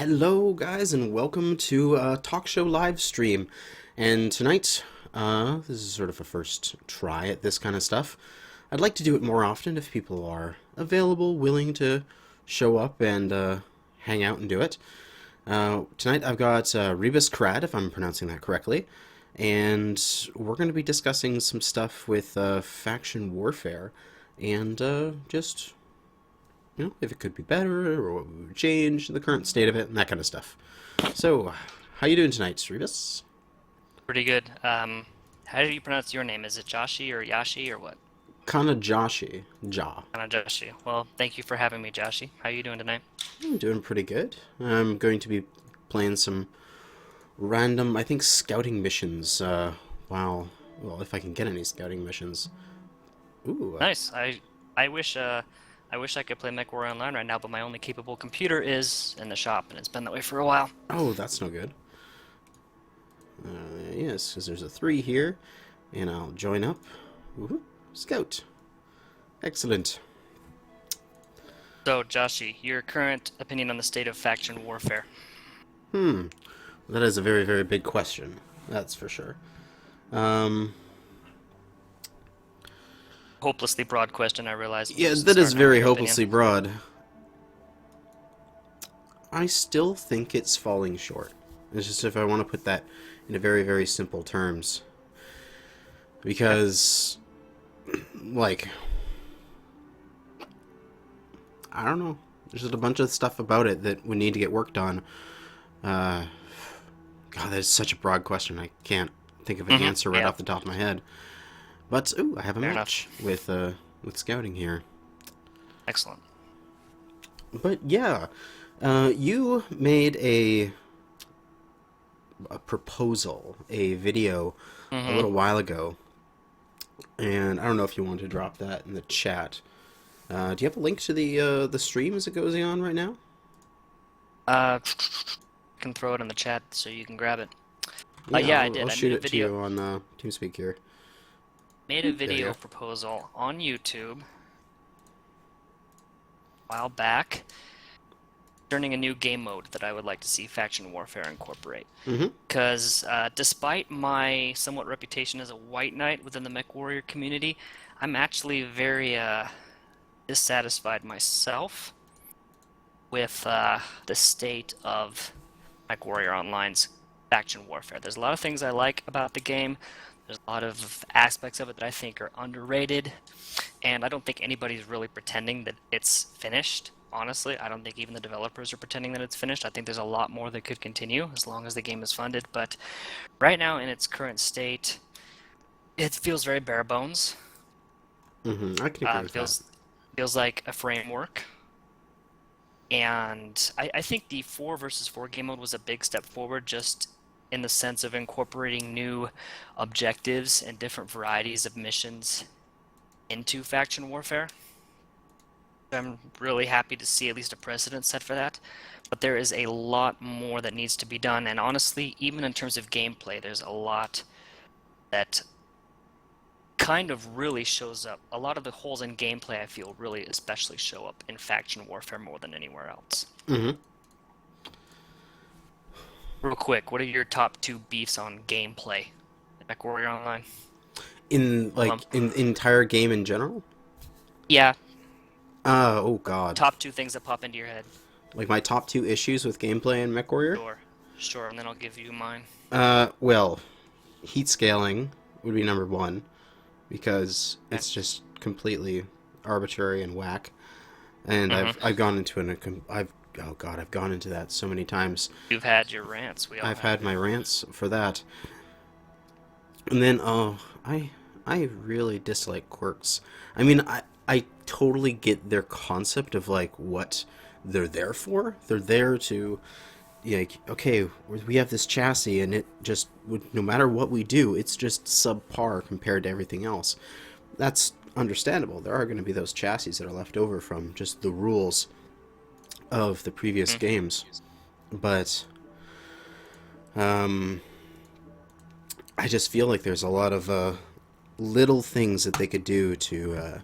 Hello, guys, and welcome to Talkshow live stream. And tonight, this is sort of a first try at this kind of stuff. I'd like to do it more often if people are available, willing to show up and hang out and do it. Tonight, I've got RebasKradd, if I'm pronouncing that correctly, and we're going to be discussing some stuff with faction warfare and just if it could be better or what would change, the current state of it, and that kind of stuff. So, how you doing tonight, Rebus? Pretty good. How do you pronounce your name? Is it Joshi or Yashi or what? Kanajashi. Ja. Kanajashi. Well, thank you for having me, Joshi. How are you doing tonight? I'm doing pretty good. I'm going to be playing some random, I think, scouting missions, well, if I can get any scouting missions. Ooh. Nice. I wish I could play Mechwarrior online right now, but my only capable computer is in the shop, and it's been that way for a while. Oh, that's no good. Yes, because there's a 3 here, and I'll join up. Woohoo. Scout. Excellent. So, Joshi, your current opinion on the state of faction warfare? That is a very, very big question. That's for sure. Hopelessly broad question, I realize. Yeah, that is very hopelessly broad. I still think it's falling short. It's just if I want to put that into very, very simple terms. Because, like, I don't know. There's just a bunch of stuff about it that would need to get worked on. God, that is such a broad question. I can't think of an answer right off the top of my head. But, ooh, I have a match with scouting here. Excellent. But, yeah, you made a proposal, a video, a little while ago. And I don't know if you want to drop that in the chat. Do you have a link to the stream as it goes on right now? Can throw it in the chat so you can grab it. Yeah, I did. I'll shoot it to you on TeamSpeak here. Made a video proposal on YouTube a while back concerning a new game mode that I would like to see faction warfare incorporate. Because despite my somewhat reputation as a white knight within the Mechwarrior community, I'm actually very dissatisfied myself with the state of Mechwarrior Online's faction warfare. There's a lot of things I like about the game. There's a lot of aspects of it that I think are underrated, and I don't think anybody's really pretending that it's finished. Honestly, I don't think even the developers are pretending that it's finished. I think there's a lot more that could continue as long as the game is funded, but right now in its current state, it feels very bare bones. I can agree with that. Feels like a framework. And I think the 4 versus 4 game mode was a big step forward just in the sense of incorporating new objectives and different varieties of missions into faction warfare. I'm really happy to see at least a precedent set for that. But there is a lot more that needs to be done. And honestly, even in terms of gameplay, there's a lot that kind of really shows up. A lot of the holes in gameplay, I feel, really especially show up in faction warfare more than anywhere else. Real quick, what are your top 2 beefs on gameplay in Mechwarrior Online? In entire game in general? Yeah. Oh god. Top 2 things that pop into your head. Like my top 2 issues with gameplay in MechWarrior? Sure, and then I'll give you mine. Well, heat scaling would be number 1 because it's just completely arbitrary and whack. And I've gone into I've gone into that so many times. You've had your rants. I've had my rants for that. And then I really dislike quirks. I mean, I totally get their concept of like what they're there for. They're there to, like, okay, we have this chassis and it just, no matter what we do, it's just subpar compared to everything else. That's understandable. There are going to be those chassis that are left over from just the rules of the previous games. But I just feel like there's a lot of little things that they could do to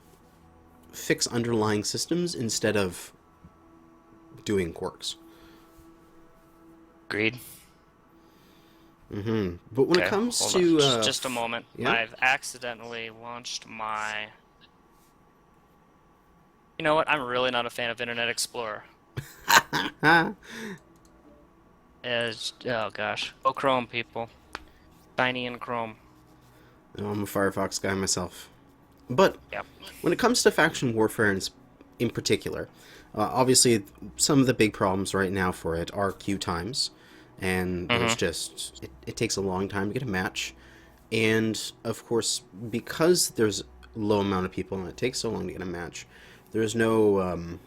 fix underlying systems instead of doing quirks. Agreed. But when it Okay, comes hold to on. Just a moment. yeah, I've accidentally launched my... You know what? I'm really not a fan of Internet Explorer. oh, Oh gosh. Oh, Chrome, people. Shiny in Chrome. I'm a Firefox guy myself. But Yep. when it comes to faction warfare in particular, obviously some of the big problems right now for it are queue times, and there's just it takes a long time to get a match, and of course because there's a low amount of people and it takes so long to get a match, there's no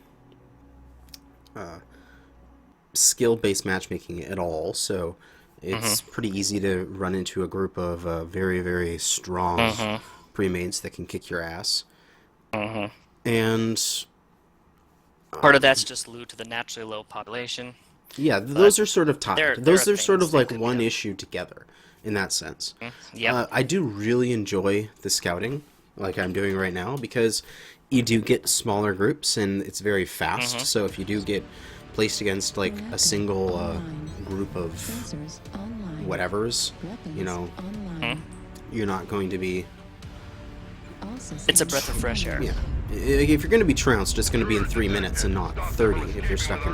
skill-based matchmaking at all, so it's pretty easy to run into a group of very, very strong pre-mates that can kick your ass. And Part of that's just due to the naturally low population. yeah, those are sort of tied. There Those are are sort things of that like could- one yeah. issue together in that sense. Yep. I do really enjoy the scouting, like I'm doing right now, because you do get smaller groups and it's very fast. So if you do get placed against like a single group of whatevers, you know, you're not going to be. It's a breath of fresh air. Yeah, if you're going to be trounced, it's going to be in 3 minutes and not 30 if you're stuck in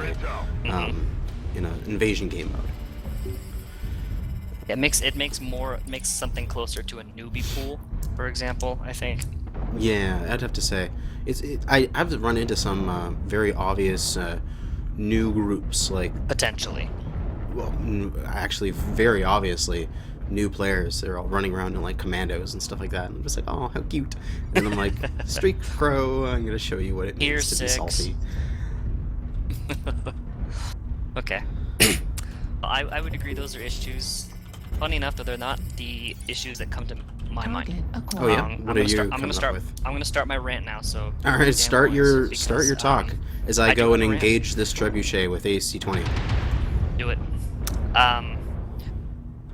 an invasion game mode. It makes something closer to a newbie pool, for example, I think. Yeah, I'd have to say I've run into some very obvious new groups, like Potentially. well, actually very obviously new players. They're all running around in like commandos and stuff like that, and I'm just like, oh, how cute. And I'm like, Streak Crow, I'm gonna show you what it means Here's to be 6. salty. Okay. I would agree those are issues. Funny enough, though, they're not the issues that come to my mind. Oh yeah, what are you coming up with? I'm gonna start my rant now. So. All right, damn start boys, your because, talk as I I do go and wanna rant. engage this trebuchet with AC-20. Do it.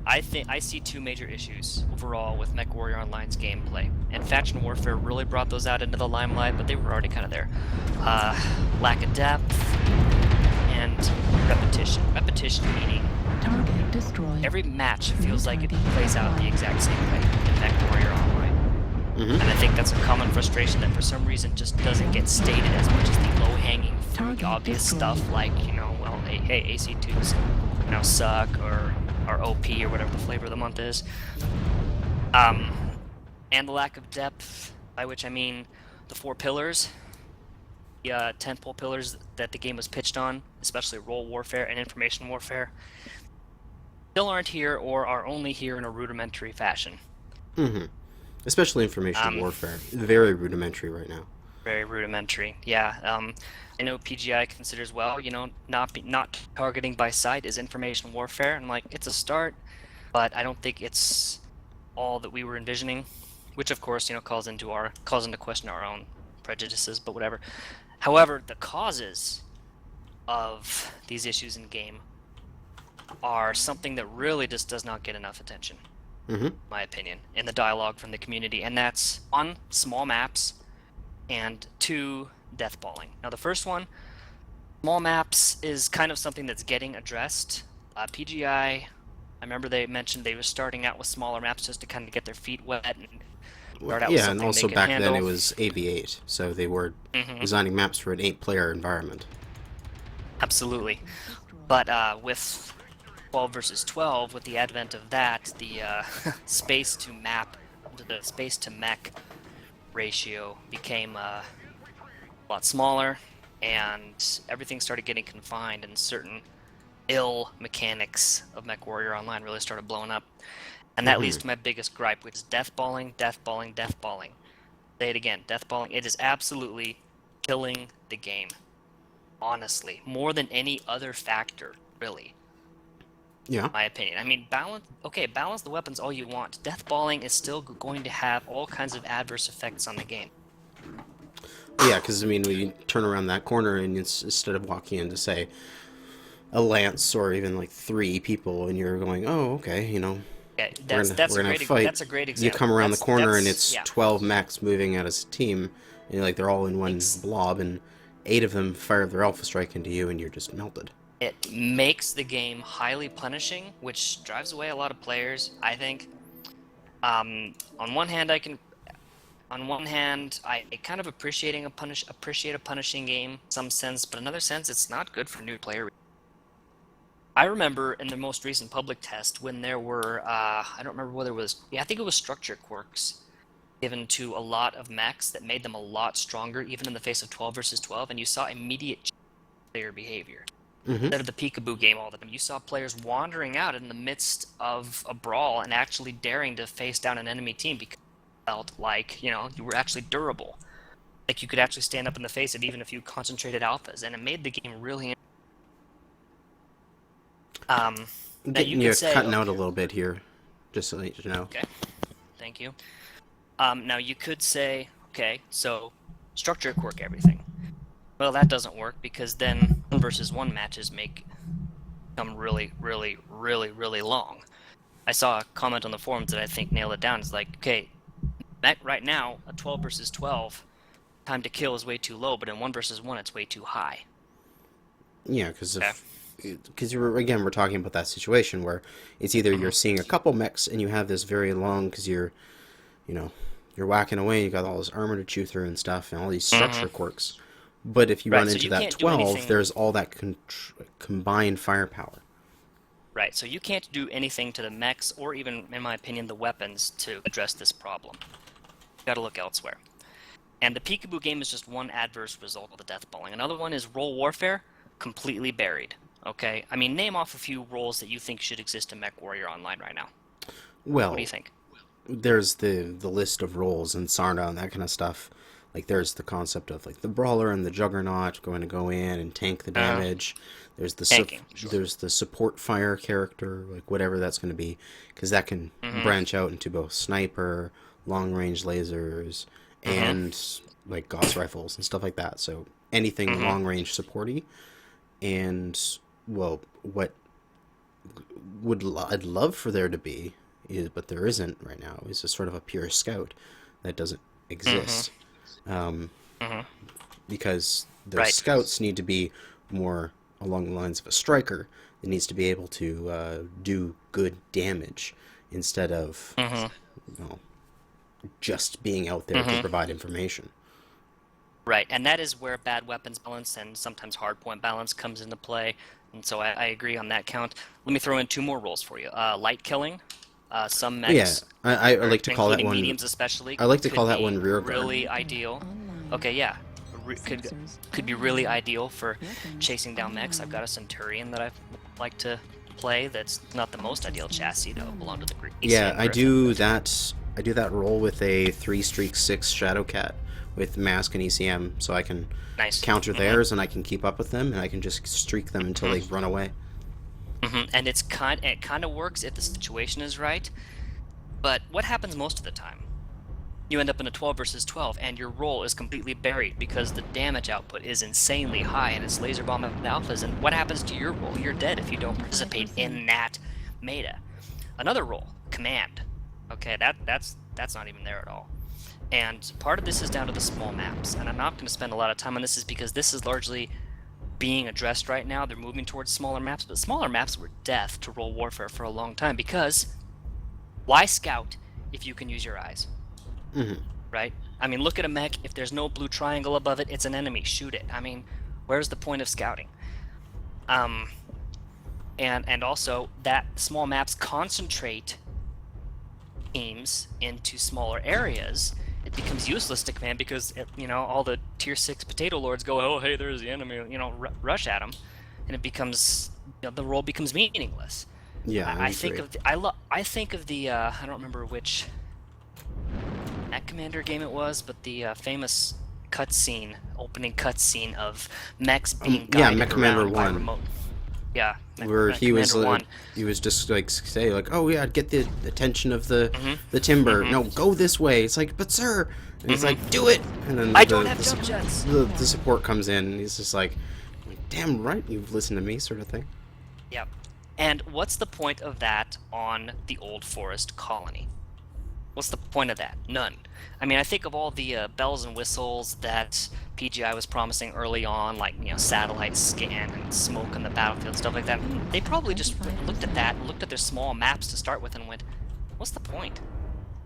I see two major issues overall with Mechwarrior Online's gameplay, and Faction Warfare really brought those out into the limelight, but they were already kind of there. Lack of depth and repetition. Repetition meaning Target destroyed. every match feels like it plays out the exact same way in Mechwarrior Online. And I think that's a common frustration that for some reason just doesn't get stated as much as the low-hanging fruit, obvious stuff like, you know, well, hey, AC2s, you know, suck, or OP, or whatever the flavor of the month is. And the lack of depth, by which I mean the 4 pillars, the tentpole pillars that the game was pitched on, especially role warfare and information warfare, still aren't here or are only here in a rudimentary fashion. Especially information warfare, very rudimentary right now. Very rudimentary, yeah. I know PGI considers, well, you know, not targeting by sight is information warfare, and like, it's a start, but I don't think it's all that we were envisioning, which of course, you know, calls into question our own prejudices, but whatever. However, the causes of these issues in game are something that really just does not get enough attention, in my opinion, in the dialogue from the community, and that's 1, small maps, and 2, deathballing. Now the first one, small maps, is kind of something that's getting addressed. PGI, I remember they mentioned they were starting out with smaller maps just to kind of get their feet wet and start out with Yeah, and something also they could back handle. then it was AV8, so they were designing maps for an 8-player environment. Absolutely. But with 12 versus 12, with the advent of that, the space to map, the space to mech ratio became a lot smaller, and everything started getting confined, and certain ill mechanics of Mechwarrior Online really started blowing up. And that leads to my biggest gripe, which is deathballing, deathballing, deathballing. Say it again, deathballing. It is absolutely killing the game. Honestly, more than any other factor, really. Yeah. My opinion. I mean, balance the weapons all you want. Deathballing is still going to have all kinds of adverse effects on the game. Yeah, because, I mean, when you turn around that corner and instead of walking into, say, a lance or even, like, 3 people, and you're going, oh, okay, you know, Yeah, we're gonna fight. That's a great example. You come around the corner and it's yeah. 12 mechs moving out as a team, and like they're all in one blob, and 8 of them fire their alpha strike into you, and you're just melted. It makes the game highly punishing, which drives away a lot of players, I think. On one hand, I kind of appreciate a punishing game in some sense, but in another sense, it's not good for new players. I remember in the most recent public test when there were, I don't remember whether it was, I think it was structure quirks given to a lot of mechs that made them a lot stronger, even in the face of 12 versus 12, and you saw immediate player behavior. Instead of the peekaboo game all the time, you saw players wandering out in the midst of a brawl and actually daring to face down an enemy team because it felt like, you were actually durable. Like you could actually stand up in the face of even a few concentrated alphas, and it made the game really You're cutting out a little bit here, just so you know. Okay, thank you. Now you could say, okay, so structure quirk everything. Well, that doesn't work because then 1 versus 1 matches become really, really, really, really long. I saw a comment on the forums that I think nailed it down. It's like, okay, right now, a 12 versus 12 time to kill is way too low, but in 1 versus 1 it's way too high. Yeah, because we're talking about that situation where it's either you're seeing a couple mechs and you have this very long, because you're whacking away, you got all this armor to chew through and stuff, and all these structure quirks. But if you run into that 12, there's all that combined firepower. Right, so you can't do anything to the mechs, or even, in my opinion, the weapons to address this problem. You gotta look elsewhere. And the peekaboo game is just one adverse result of the death balling. Another one is role warfare, completely buried. Okay? I mean, name off a few roles that you think should exist in Mechwarrior Online right now. Well, what do you think? There's the list of roles in Sarna and that kind of stuff. Like, there's the concept of, like, the Brawler and the Juggernaut going to go in and tank the damage. There's the there's the support fire character, like, whatever that's going to be. Because that can branch out into both sniper, long-range lasers, and, like, Gauss rifles and stuff like that. So, anything long-range supporty. And, well, what I'd love for there to be, but there isn't right now, is a sort of a pure scout that doesn't exist. Because the scouts need to be more along the lines of a striker that needs to be able to do good damage instead of just being out there to provide information. Right, and that is where bad weapons balance and sometimes hardpoint balance comes into play, and so I agree on that count. Let me throw in 2 more roles for you. Light killing. Some mechs, yeah, I like to call that one. Mediums especially. I like to call that one rear guard. Really ideal. Okay, yeah, could be really ideal for chasing down mechs. I've got a Centurion that I like to play. That's not the most ideal chassis though. Belong to the Greek. Yeah, I do that. I do that role with a 3-streak-6 Shadowcat with mask and ECM, so I can counter theirs and I can keep up with them and I can just streak them until they run away. And it kind of works if the situation is right, but what happens most of the time? You end up in a 12 versus 12, and your role is completely buried because the damage output is insanely high, and it's laser bomb alphas. And what happens to your role? You're dead if you don't participate in that meta. Another role, command. Okay, that's not even there at all. And part of this is down to the small maps, and I'm not going to spend a lot of time on this, is because this is largely being addressed right now. They're moving towards smaller maps, but smaller maps were death to role warfare for a long time, because why scout if you can use your eyes? Right? I mean, look at a mech. If there's no blue triangle above it, it's an enemy. Shoot it. I mean, where's the point of scouting? And also that small maps concentrate teams into smaller areas. It becomes useless to command because all the tier 6 potato lords go, oh hey, there's the enemy, rush at them, and it becomes the role becomes meaningless. Yeah, I think of the I don't remember which Mech Commander game it was, but the famous opening cutscene of mechs being guided Mech Commander 1. Remote. Yeah, where he was just like say like, oh yeah, get the attention of the timber. No, go this way. It's like, but sir, and he's like, do it. And then I don't have jump jets. The support comes in, and he's just like, damn right, you've listened to me, sort of thing. Yep. And what's the point of that on the Old Forest colony? What's the point of that? None. I mean, I think of all the bells and whistles that PGI was promising early on, like, satellite scan and smoke on the battlefield, stuff like that. They probably just looked at that, looked at their small maps to start with, and went, "What's the point?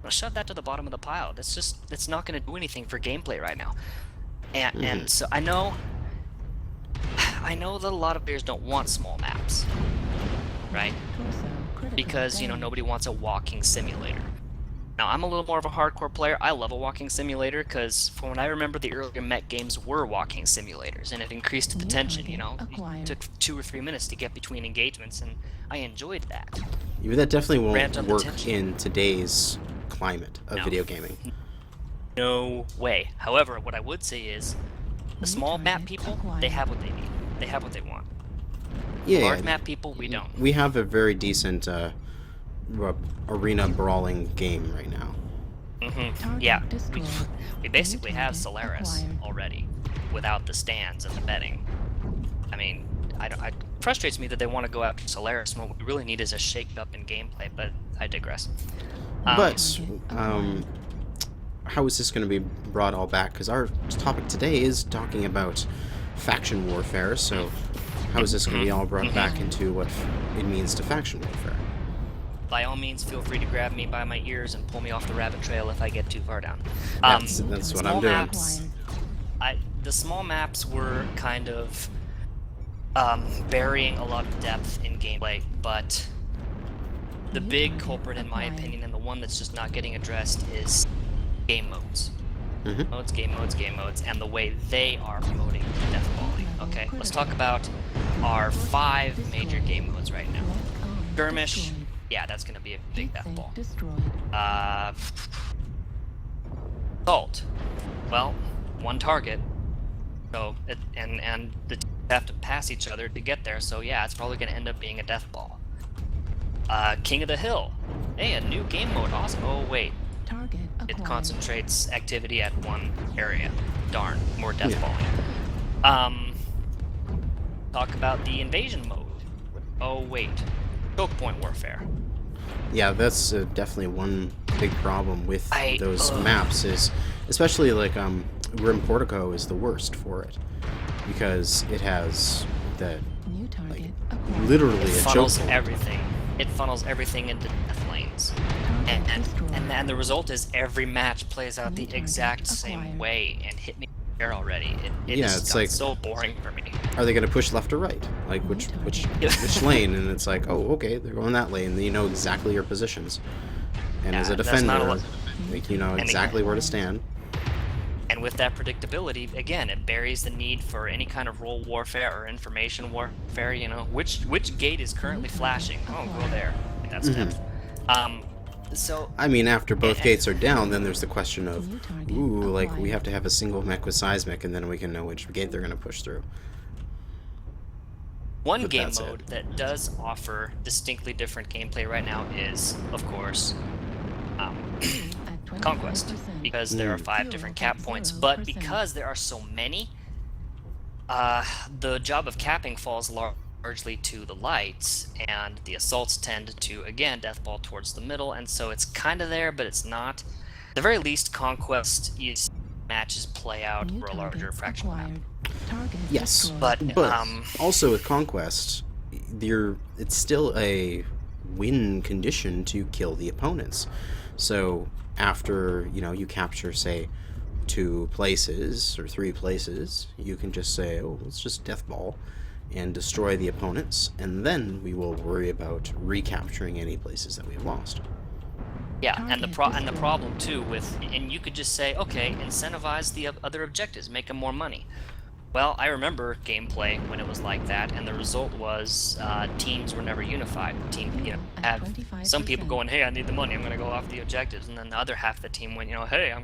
I'll shove that to the bottom of the pile. It's not going to do anything for gameplay right now." And so I know that a lot of players don't want small maps, right? Because nobody wants a walking simulator. Now, I'm a little more of a hardcore player. I love a walking simulator because from what I remember, the earlier mech games were walking simulators, and it increased the tension, It took 2 or 3 minutes to get between engagements, and I enjoyed that. Yeah, that definitely won't work in today's climate of video gaming. No way. However, what I would say is, the small map people, they have what they need. They have what they want. Yeah. Large map people, we don't. We have a very decent arena brawling game right now. Yeah, we basically have Solaris already, without the stands and the betting. I mean, it frustrates me that they want to go after Solaris when what we really need is a shake-up in gameplay, but I digress. But how is this going to be brought all back? Because our topic today is talking about faction warfare, so how is this going to be all brought back into what it means to faction warfare? By all means, feel free to grab me by my ears and pull me off the rabbit trail if I get too far down. That's what I'm doing. The small maps were kind of burying a lot of depth in gameplay, but the big culprit, in my opinion, and the one that's just not getting addressed, is game modes. Game modes, and the way they are promoting deathballing. Okay, let's talk about our 5 major game modes right now. Skirmish. Yeah, that's going to be a big deathball. Assault. Well, one target. So and the teams have to pass each other to get there. So yeah, it's probably going to end up being a deathball. King of the Hill. Hey, a new game mode. Awesome. Oh wait. It concentrates activity at one area. Darn, more deathballing. Talk about the invasion mode. Oh wait. Choke point warfare. Yeah, that's definitely one big problem with those maps, is especially like Grim Portico is the worst for it, because it has the literally it a funnels choke everything. It funnels everything into death lanes, and the result is every match plays out the exact same way. And hit me there already. It's like so boring for me. Are they going to push left or right? Like which lane? And it's like, oh, okay, they're going that lane. Then you know exactly your positions. And as a defender, you know exactly where to stand. And with that predictability, again, it buries the need for any kind of role warfare or information warfare. Which gate is currently flashing? Oh, go there. That's depth. So I mean, after both gates are down, then there's the question of, like we have to have a single mech with seismic, and then we can know which gate they're going to push through. One game mode that does offer distinctly different gameplay right now is, of course, Conquest, because there are 5 different cap points. But because there are so many, the job of capping falls largely to the lights, and the assaults tend to, again, deathball towards the middle, and so it's kind of there, but it's not. At the very least, Conquest, you see matches play out for a larger fraction map. Yes, but also with Conquest, it's still a win condition to kill the opponents. So after you capture, say, 2 places or 3 places, you can just say, oh, let's just deathball and destroy the opponents, and then we will worry about recapturing any places that we have lost. Yeah, and the problem too and you could just say, okay, incentivize the other objectives, make them more money. Well, I remember gameplay when it was like that, and the result was teams were never unified. Had some people going, hey, I need the money, I'm going to go off the objectives, and then the other half of the team went, hey,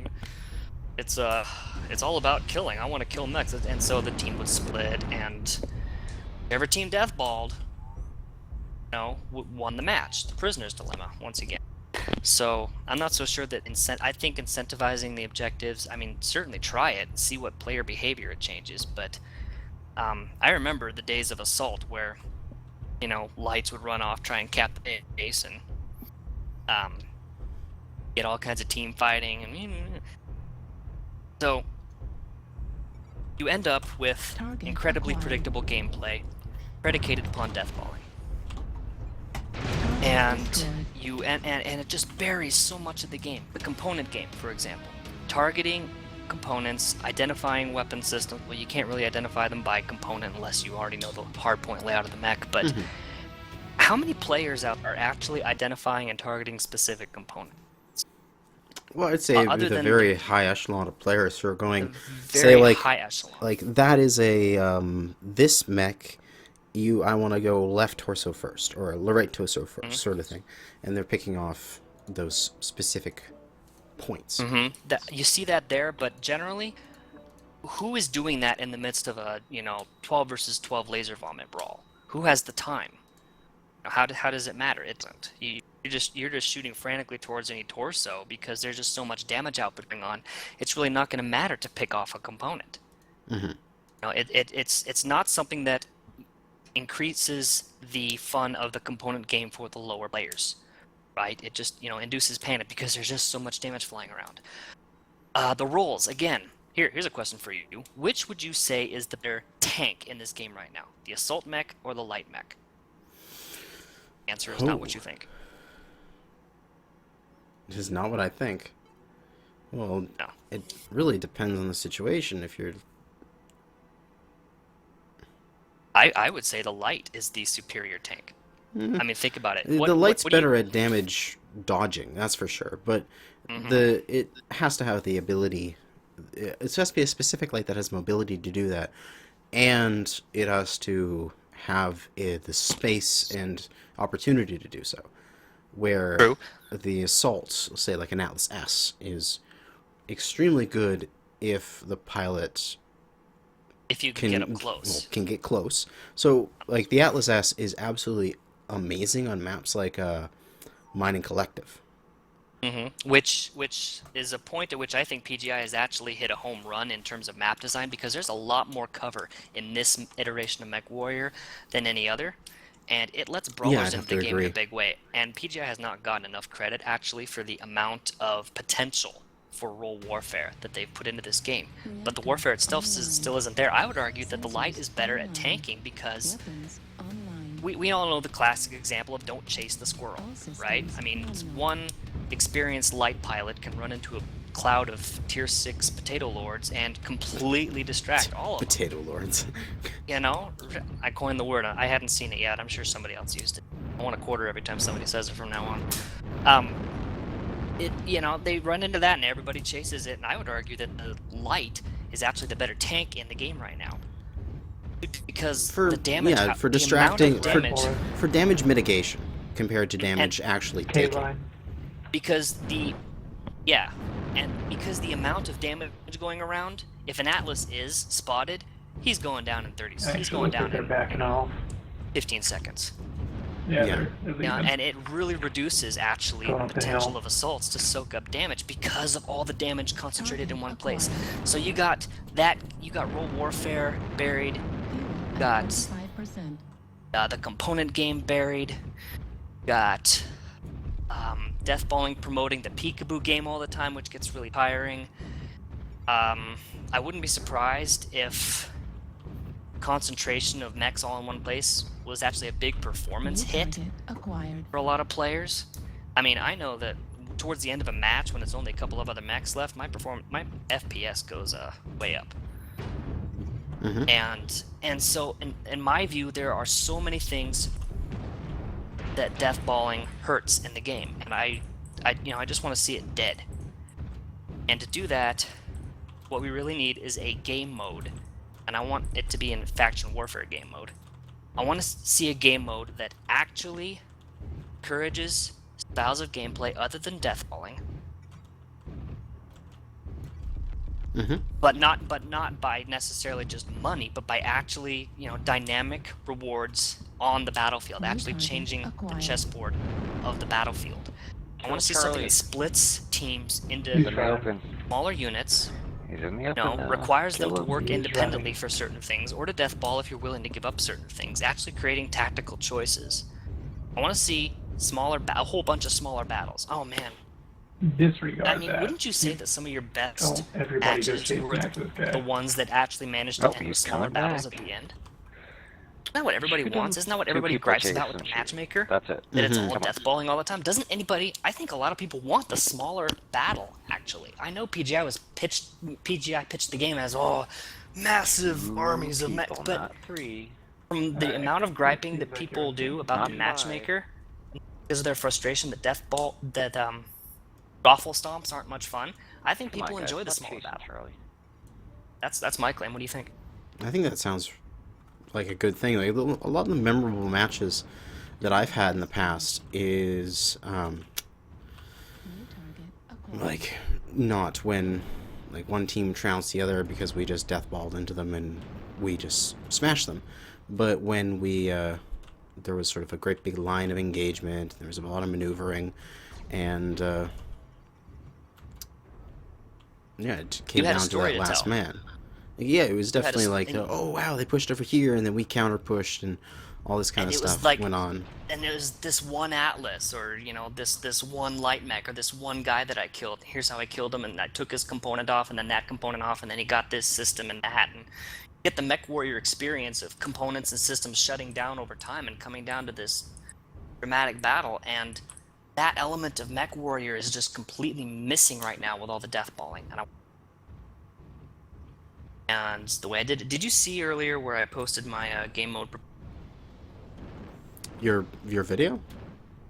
it's all about killing. I want to kill mechs, and so the team would split, and whichever team deathballed, won the match. The prisoner's dilemma once again. So I'm not so sure that I think incentivizing the objectives, I mean, certainly try it and see what player behavior it changes, but I remember the days of Assault where, lights would run off, try and cap the base, and get all kinds of team fighting, and so you end up with Target incredibly acquired. predictable gameplay predicated upon deathballing. Target And destroyed. and it just buries so much of the game. The component game, for example. Targeting components, identifying weapon systems. Well, you can't really identify them by component unless you already know the hardpoint layout of the mech, but how many players out there are actually identifying and targeting specific components? Well, I'd say Other with a than very high echelon of players who are going, very say like high echelon. that is a this mech, I want to go left torso first or right torso first, sort of thing, and they're picking off those specific points. That, you see that there, but generally, who is doing that in the midst of a 12 versus 12 laser vomit brawl? Who has the time? How does it matter? It doesn't. You're just shooting frantically towards any torso because there's just so much damage output going on. It's really not going to matter to pick off a component. It's not something that increases the fun of the component game for the lower players, right? It just induces panic because there's just so much damage flying around. The roles again. Here's a question for you. Which would you say is the better tank in this game right now? The assault mech or the light mech? Answer is not what you think. It is not what I think. Well, No. it really depends on the situation. If you're, I would say the light is the superior tank. I mean, think about it. the light's better at damage dodging, that's for sure. But it has to have the ability. It has to be a specific light that has mobility to do that, and it has to have the space and opportunity to do so. Where True. the assault, say like an Atlas S, is extremely good if the pilot If you can get up close. can get close. So like the Atlas S is absolutely amazing on maps like Mining Collective. Which is a point at which I think PGI has actually hit a home run in terms of map design, because there's a lot more cover in this iteration of Mechwarrior than any other, and it lets brawlers I'd into the have to game in a agree. big way. And PGI has not gotten enough credit actually for the amount of potential for role warfare that they've put into this game. But the warfare itself still isn't there. I would argue that the light is better at tanking because Weapons online. we all know the classic example of don't chase the squirrel, right? I mean, one experienced light pilot can run into a cloud of tier 6 potato lords and completely distract all of them. Potato Lords. I coined the word. I hadn't seen it yet. I'm sure somebody else used it. I want a quarter every time somebody says it from now on. They run into that and everybody chases it, and I would argue that the light is actually the better tank in the game right now. Because the damage, for the distracting, amount of damage, for damage mitigation compared to damage actually taken. K-line. because the amount of damage going around, if an Atlas is spotted, he's going down in 30 seconds. He's going down They're in backing off. 15 seconds. Yeah, Yeah. they're Yeah, leaving. and it really reduces actually Going the up the potential hill. of assaults to soak up damage because of all the damage concentrated in one place. So you got role warfare buried, got 5%. the component game buried, got deathballing promoting the peekaboo game all the time, which gets really tiring. I wouldn't be surprised if concentration of mechs all in one place was actually a big performance New hit target acquired. for a lot of players. I mean, I know that towards the end of a match, when there's only a couple of other mechs left, my FPS goes way up. And so in my view, there are so many things that deathballing hurts in the game, and I just want to see it dead. And to do that, what we really need is a game mode, and I want it to be in faction warfare game mode. I want to see a game mode that actually encourages styles of gameplay other than deathballing, but not by necessarily just money, but by actually dynamic rewards on the battlefield, New actually target changing the acquired. chessboard of the battlefield. I want to see something that splits teams into He's open. smaller units, He's in the open now. requires them Kill to him. work He's independently running. for certain things, or to deathball if you're willing to give up certain things, actually creating tactical choices. I want to see a whole bunch of smaller battles. Oh man, disregard I mean, that. wouldn't you say that some of your best Everybody matches just were max this guy. the ones that actually managed to Oh, end with he's smaller coming battles back. at the end? Isn't that what everybody Shoot wants? him. Isn't that what Two everybody people gripes chase about with him, the shoot. matchmaker? That's it. That it's all Come on. deathballing all the time? Doesn't anybody... I think a lot of people want the smaller battle, actually. I know PGI pitched the game as, oh, massive armies of mechs, but not three. from the amount of griping that people do about Not the five. matchmaker, because of their frustration that Raffle Stomps aren't much fun, I think Come on, people guys, enjoy the stop smaller chasing battle. Charlie. That's my claim. What do you think? I think that sounds like a good thing. Like, a lot of the memorable matches that I've had in the past is New target acquired. like not when like one team trounced the other because we just deathballed into them and we just smashed them, but when we there was sort of a great big line of engagement, there was a lot of maneuvering, and yeah, it came had a down to story that to last tell. man. Yeah, it was had a definitely s- like, and- oh wow, they pushed over here, and then we counter pushed, and all this kind And of it was stuff like- went on. And it was this one Atlas, or this one light mech, or this one guy that I killed. Here's how I killed him, and I took his component off, and then that component off, and then he got this system and that, and get the Mechwarrior experience of components and systems shutting down over time and coming down to this dramatic battle, and that element of Mechwarrior is just completely missing right now with all the deathballing. And the way I did it, did you see earlier where I posted my game mode? Your video?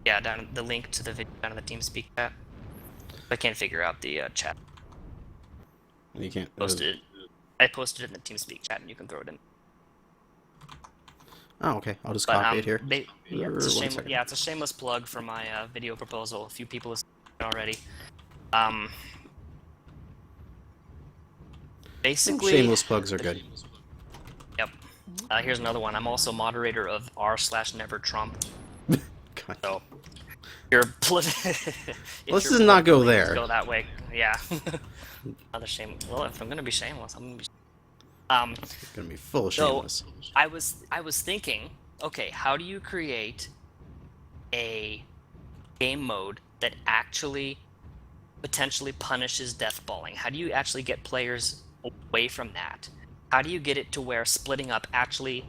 Yeah, down the link to the video down in the TeamSpeak chat. I can't figure out the chat. You can't. Posted it. I posted it in the TeamSpeak chat, and you can throw it in. Oh, okay. I'll just But copy it here. yeah, Or it's a one second. it's a shameless plug for my video proposal. A few people have seen it already. Basically, Shameless plugs are good. Yep. Here's another one. I'm also moderator of r/NeverTrump. God. So, your Let's just not go political leanings there. Go that way. Yeah. Another shame. Well, if I'm gonna be shameless, I'm gonna be. It's gonna be full of So shameless. I was thinking, okay, how do you create a game mode that actually potentially punishes deathballing? How do you actually get players away from that? How do you get it to where splitting up actually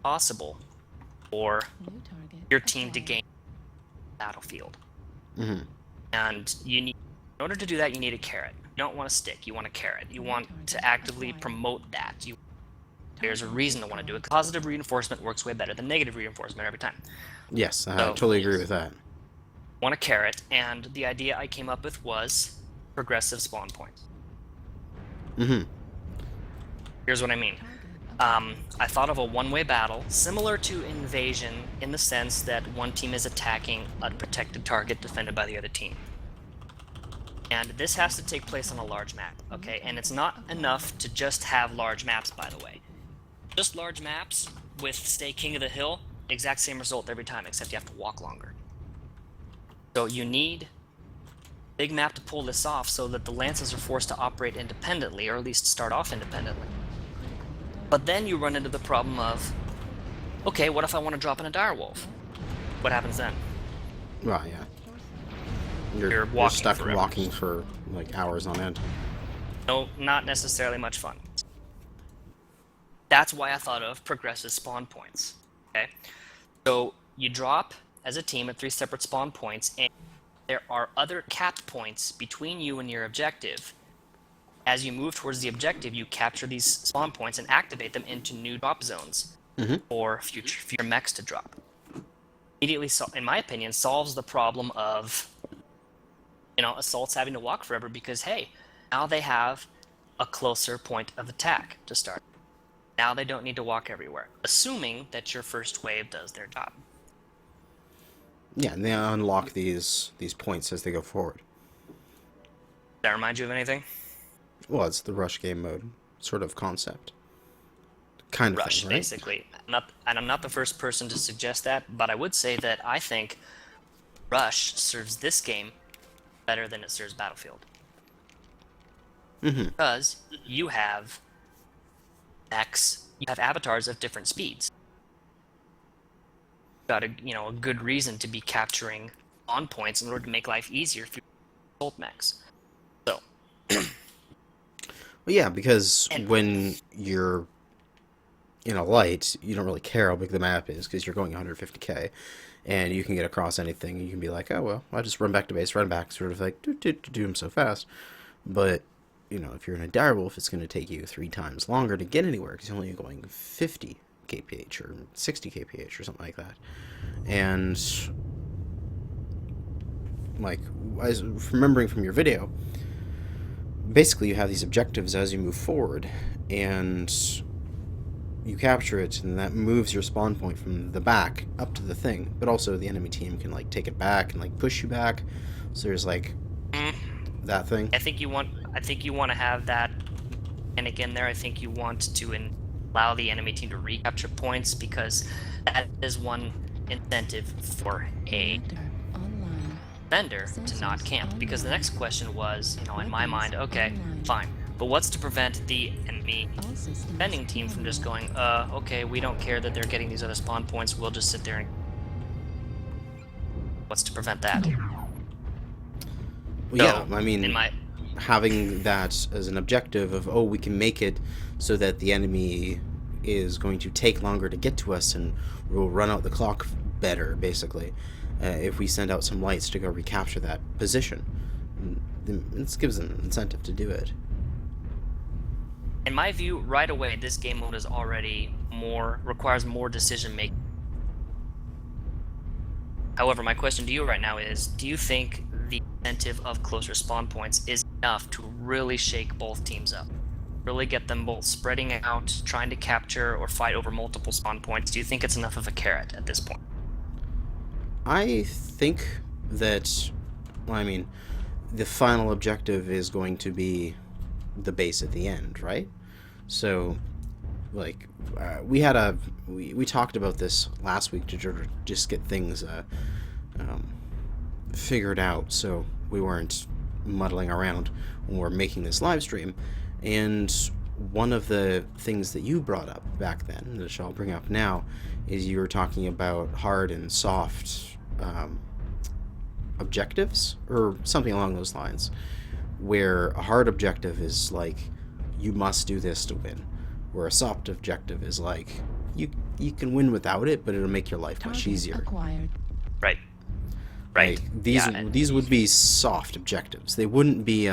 possible for New target your team to acquired. gain battlefield? Hmm. And in order to do that, you need a carrot. You don't want a stick. You want a carrot. You want to actively promote that. There's a reason to want to do it. Positive reinforcement works way better than negative reinforcement every time. Yes, I So- totally agree with that. Want a carrot, and the idea I came up with was progressive spawn points. Hmm. Here's what I mean. Target I thought of a one-way battle similar to Invasion in the sense that one team is attacking a protected target defended by the other team. And this has to take place on a large map, okay? And it's not enough to just have large maps, by the way. Just large maps with Stay King of the Hill, exact same result every time, except you have to walk longer. So you need a big map to pull this off so that the lances are forced to operate independently, or at least start off independently. But then you run into the problem of, okay, what if I want to drop in a direwolf? What happens then? Well, yeah. You're You're walking stuck forever. walking for like hours on end. No, not necessarily much fun. That's why I thought of progressive spawn points. Okay? So you drop as a team at 3 separate spawn points, and there are other capped points between you and your objective. As you move towards the objective, you capture these spawn points and activate them into new drop zones for future mechs to drop. Immediately, in my opinion, solves the problem of assaults having to walk forever because, hey, now they have a closer point of attack to start. Now they don't need to walk everywhere, assuming that your first wave does their job. Yeah, and they unlock these points as they go forward. Does that remind you of anything? Well, it's the rush game mode sort of concept. Kind of Rush, thing, right? basically. I'm not the first person to suggest that, but I would say that I think Rush serves this game better than it serves Battlefield. Mm-hmm. Because you have avatars of different speeds. Got a good reason to be capturing on points in order to make life easier for assault mechs. So, Well, yeah, because when you're in a light, you don't really care how big the map is because you're going 150k, and you can get across anything. You can be like, oh well, I'll just run back to base, run back, sort of like do them so fast. But you know, if you're in a direwolf, it's going to take you 3 times longer to get anywhere because you're only going 50 kph or 60 kph or something like that. And like, as remembering from your video, basically you have these objectives as you move forward, and you capture it, and that moves your spawn point from the back up to the thing. But also the enemy team can like take it back and like push you back. So there's like that thing. I think you want to have that mechanic in there. I think you want to allow the enemy team to recapture points, because that is one incentive for a Online. defender to not camp. Because the next question was, you know, in my mind, okay, fine, but what's to prevent the enemy All systems defending team from just going, okay, we don't care that they're getting these other spawn points, we'll just sit there and... What's to prevent that? Well, yeah, I mean, in my... having that as an objective of, oh, we can make it so that the enemy is going to take longer to get to us and we'll run out the clock better, basically, if we send out some lights to go recapture that position. This gives them an incentive to do it. In my view, right away, this game mode is already requires more decision making. However, my question to you right now is, do you think the incentive of closer spawn points is enough to really shake both teams up? Really get them both spreading out, trying to capture or fight over multiple spawn points? Do you think it's enough of a carrot at this point? I think that, well, I mean, the final objective is going to be the base at the end, right? So, like, we talked about this last week to just get things figured out, so we weren't muddling around when we're making this live stream. And one of the things that you brought up back then, that I'll bring up now, is you were talking about hard and soft objectives, or something along those lines, where a hard objective is like, you must do this to win, where a soft objective is like, you can win without it, but it'll make your life much target easier. acquired. Right. Right. Like, these would be soft objectives. They wouldn't be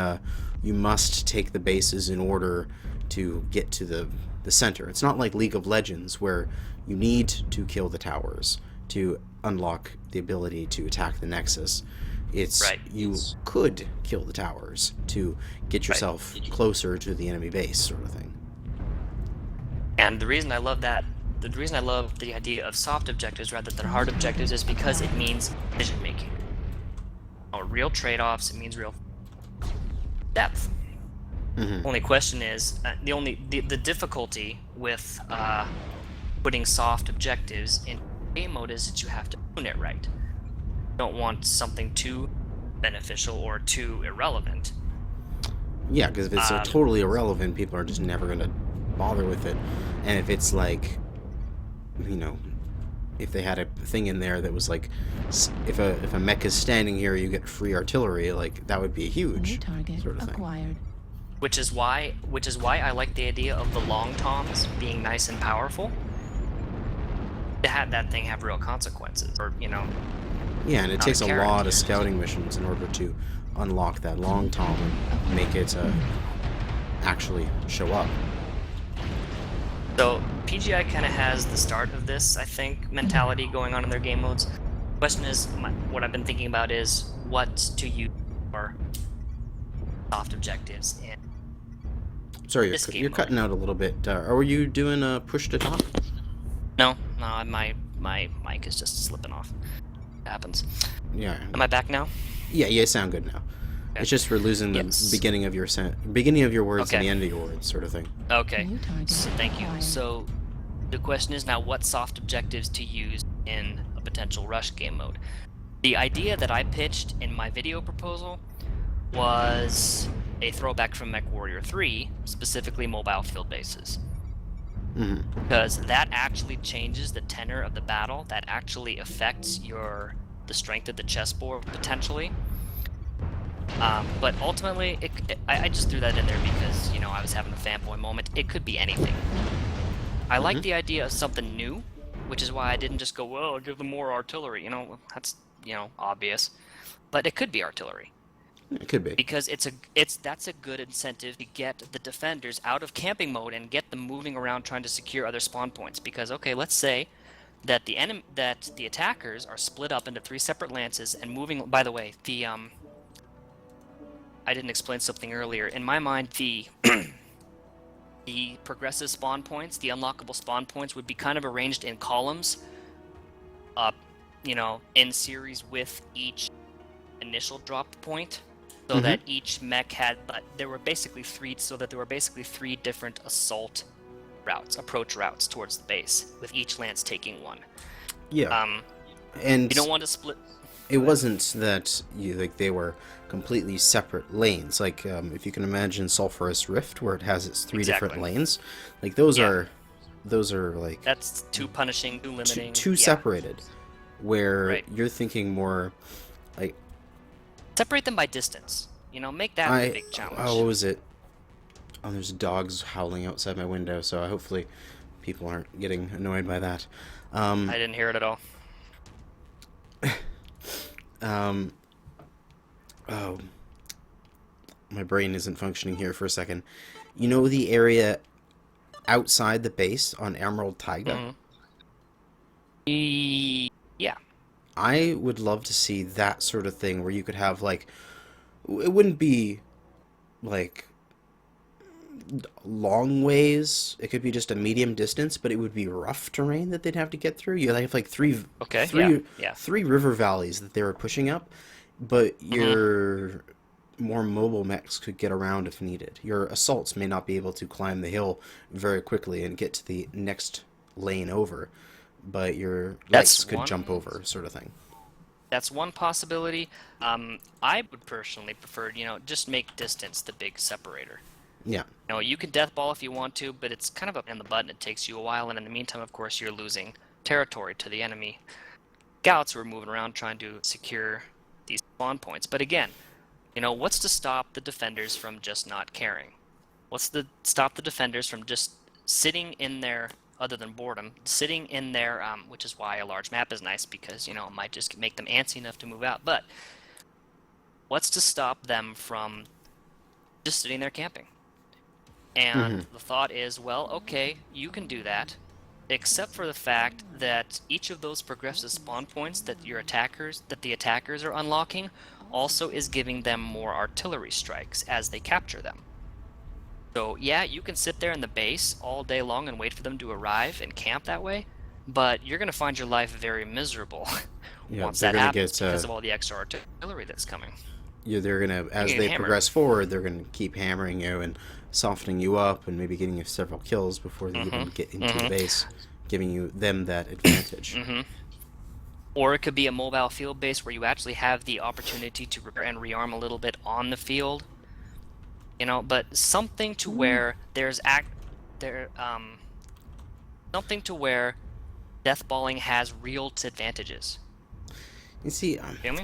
you must take the bases in order to get to the center. It's not like League of Legends, where you need to kill the towers to unlock the ability to attack the Nexus. It's you could kill the towers to get yourself closer to the enemy base, sort of thing. And the reason I love that, the reason I love the idea of soft objectives rather than hard objectives, is because it means decision making. Real trade-offs, it means real depth. Only question is, the difficulty with putting soft objectives in game mode is that you have to own it right. You don't want something too beneficial or too irrelevant. Yeah, because if it's totally irrelevant, people are just never going to bother with it. And if it's like, you know, if they had a thing in there that was like, if a mech is standing here, you get free artillery, like, that would be a huge sort of thing. Acquired. Which is why I like the idea of the long toms being nice and powerful. To have that thing have real consequences, or, you know. Yeah, and it takes a lot of scouting missions in order to unlock that long tom and make it actually show up. So PGI kind of has the start of this, I think, mentality going on in their game modes. The question is, what I've been thinking about is what to use for soft objectives in Sorry, this game you're mode. cutting out a little bit. Are you doing a push to talk? No, my mic is just slipping off. It happens. Yeah. Am I back now? Yeah, you sound good now. Okay. It's just we're losing the beginning of your words and the end of your words, sort of thing. Okay. New target So, thank you. acquired. So the question is now, what soft objectives to use in a potential rush game mode? The idea that I pitched in my video proposal was a throwback from Mechwarrior 3, specifically mobile field bases. Because that actually changes the tenor of the battle. That actually affects the strength of the chessboard potentially. But ultimately, I just threw that in there because, you know, I was having a fanboy moment. It could be anything. I like the idea of something new, which is why I didn't just go, well, give them more artillery. You know, that's, you know, obvious. But it could be artillery. It could be. Because that's a good incentive to get the defenders out of camping mode and get them moving around trying to secure other spawn points. Because, okay, let's say that the attackers are split up into 3 separate lances and moving. By the way, I didn't explain something earlier. In my mind, the progressive spawn points, the unlockable spawn points, would be kind of arranged in columns, you know, in series with each initial drop point, so that each mech had. There were basically 3 different assault routes, approach routes towards the base, with each lance taking one. Yeah. And you don't want to split. it wasn't that they were completely separate lanes. Like if you can imagine Sulphurous Rift, where it has its 3 different lanes, like those are like that's too punishing, too limiting, too separated. Where you're thinking more like separate them by distance. You know, make that a big challenge. Oh, what was it? Oh, there's dogs howling outside my window, so hopefully people aren't getting annoyed by that. I didn't hear it at all. Oh, my brain isn't functioning here for a second. You know the area outside the base on Emerald Taiga? Yeah. I would love to see that sort of thing where you could have, like, it wouldn't be, like, long ways. It could be just a medium distance, but it would be rough terrain that they'd have to get through. You have, like, three river valleys that they were pushing up, but your more mobile mechs could get around if needed. Your assaults may not be able to climb the hill very quickly and get to the next lane over, but your lights could jump over, sort of thing. That's one possibility. I would personally prefer, you know, just make distance the big separator. Yeah. You know, you can death ball if you want to, but it's kind of up in the button. It takes you a while, and in the meantime, of course, you're losing territory to the enemy scouts who are moving around trying to secure these spawn points. But again, you know, what's to stop the defenders from just not caring? What's to stop the defenders from just sitting in there, other than boredom, sitting in there, which is why a large map is nice, because, you know, it might just make them antsy enough to move out. But what's to stop them from just sitting there camping? And the thought is, well, okay, you can do that, except for the fact that each of those progressive spawn points that the attackers are unlocking also is giving them more artillery strikes as they capture them. So yeah, you can sit there in the base all day long and wait for them to arrive and camp that way, but you're going to find your life very miserable once that happens because of all the extra artillery that's coming. Yeah, they're gonna, as they progress forward, they're gonna keep hammering you and softening you up and maybe getting you several kills before they even get into the base, giving them that advantage. Or it could be a mobile field base where you actually have the opportunity to repair and rearm a little bit on the field. You know, but something to where something to where deathballing has real advantages. You see, Feel me?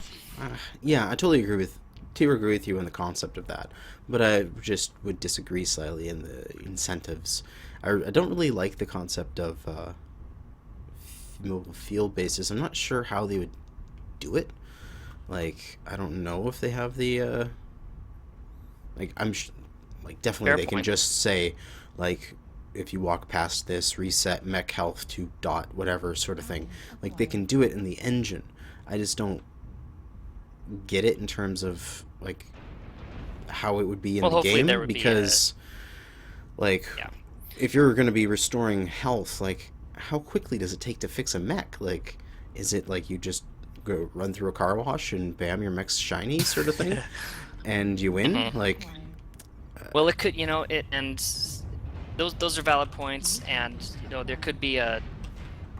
yeah, I totally agree with you on the concept of that, but I just would disagree slightly in the incentives. I don't really like the concept of mobile field bases. I'm not sure how they would do it. Like, I don't know if they have the definitely they can just say, like, if you walk past this, reset mech health to dot whatever sort of thing. Like, they can do it in the engine. I just don't get it in terms of, like, how it would be in the game, because if you're going to be restoring health, like, how quickly does it take to fix a mech? Like, is it like you just go run through a car wash and bam, your mech's shiny sort of thing and you win? Like, well, it could, you know, and those are valid points, and, you know, there could be a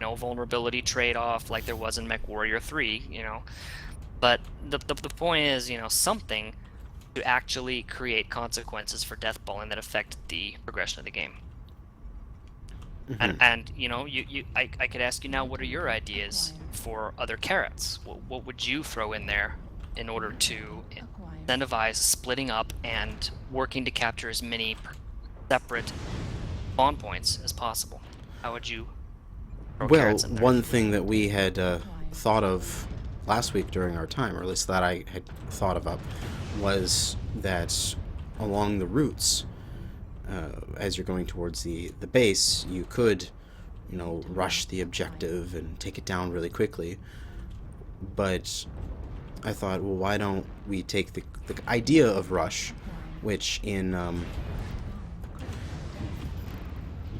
vulnerability trade-off like there was in Mechwarrior 3, you know. But the point is, you know, something to actually create consequences for deathballing that affect the progression of the game. And you know, I could ask you now, what are your ideas for other carrots? What would you throw in there in order to incentivize splitting up and working to capture as many separate spawn points as possible. How would you throw Well, carrots in there? one thing that we had thought of last week during our time, or at least that I had thought about, was that along the routes, as you're going towards the base, you could, rush the objective and take it down really quickly. But I thought, well, why don't we take the idea of rush, which in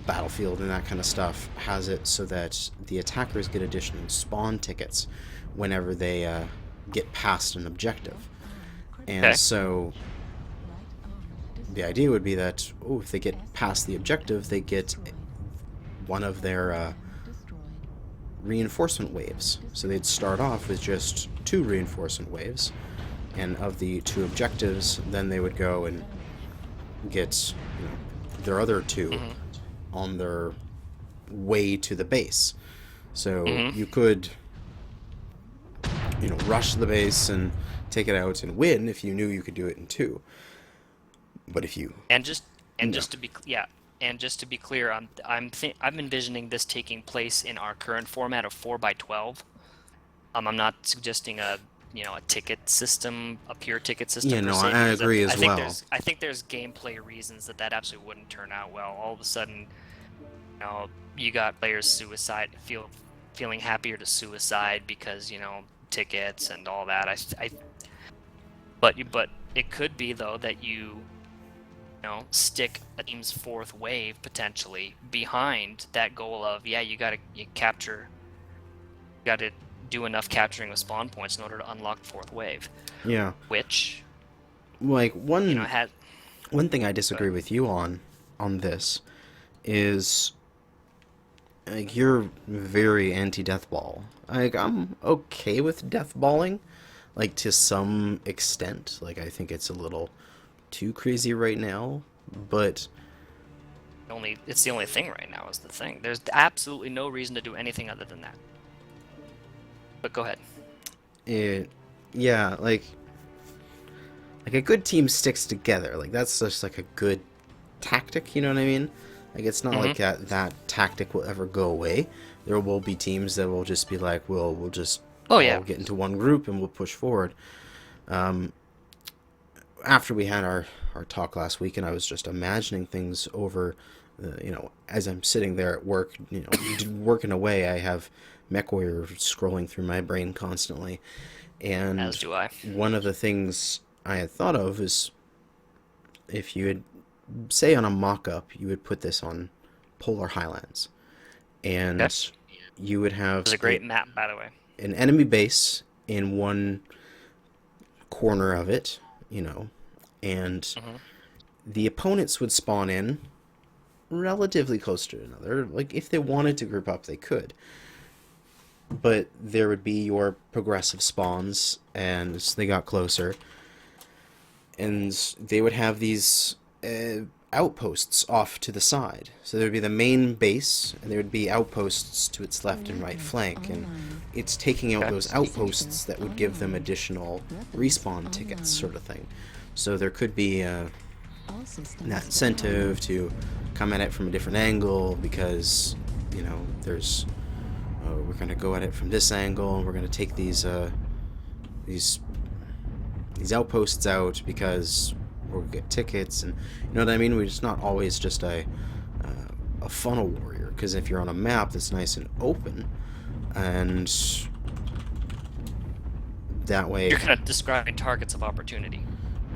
Battlefield and that kind of stuff has it so that the attackers get additional spawn tickets whenever they get past an objective. And so the idea would be that, if they get past the objective, they get one of their reinforcement waves. So they'd start off with just 2 reinforcement waves, and of the 2 objectives, then they would go and get their other 2 on their way to the base. So you could rush the base and take it out and win if you knew you could do it in 2. But if you just to be clear, I'm envisioning this taking place in our current format of 4x12. I'm not suggesting a ticket system, a pure ticket system. Yeah, no, I agree as well. I think there's gameplay reasons that absolutely wouldn't turn out well. All of a sudden, you got players feeling happier to suicide because tickets and all that. But it could be though that you stick a team's 4th wave potentially behind that goal of you gotta do enough capturing of spawn points in order to unlock the 4th wave. Yeah. Which, like, one thing I disagree with you on this is, like, you're very anti-deathball. Like, I'm okay with deathballing, like, to some extent. Like, I think it's a little too crazy right now, but it's the only thing right now is the thing. There's absolutely no reason to do anything other than that. But go ahead. Yeah, like a good team sticks together. Like, that's just like a good tactic, you know what I mean? Like, it's not like that tactic will ever go away. There will be teams that will just be like, we'll just get into one group and we'll push forward. After we had our talk last week, and I was just imagining things over, as I'm sitting there at work, working away, I have Mechwarrior scrolling through my brain constantly. And as do I. One of the things I had thought of is, if you had, say on a mock-up, you would put this on Polar Highlands. And you would have... It's a great map, by the way. An enemy base in one corner of it, and the opponents would spawn in relatively close to another. Like, if they wanted to group up, they could. But there would be your progressive spawns, and as they got closer, and they would have these outposts off to the side. So there would be the main base, and there would be outposts to its left and right flank, and it's taking out those outposts that would give them additional respawn tickets, sort of thing. So there could be that incentive to come at it from a different angle, because there's we're going to go at it from this angle, and we're going to take these outposts out because we'll get tickets, and you know what I mean? We're just not always just a funnel warrior, because if you're on a map that's nice and open, and that way you're kind of describing targets of opportunity.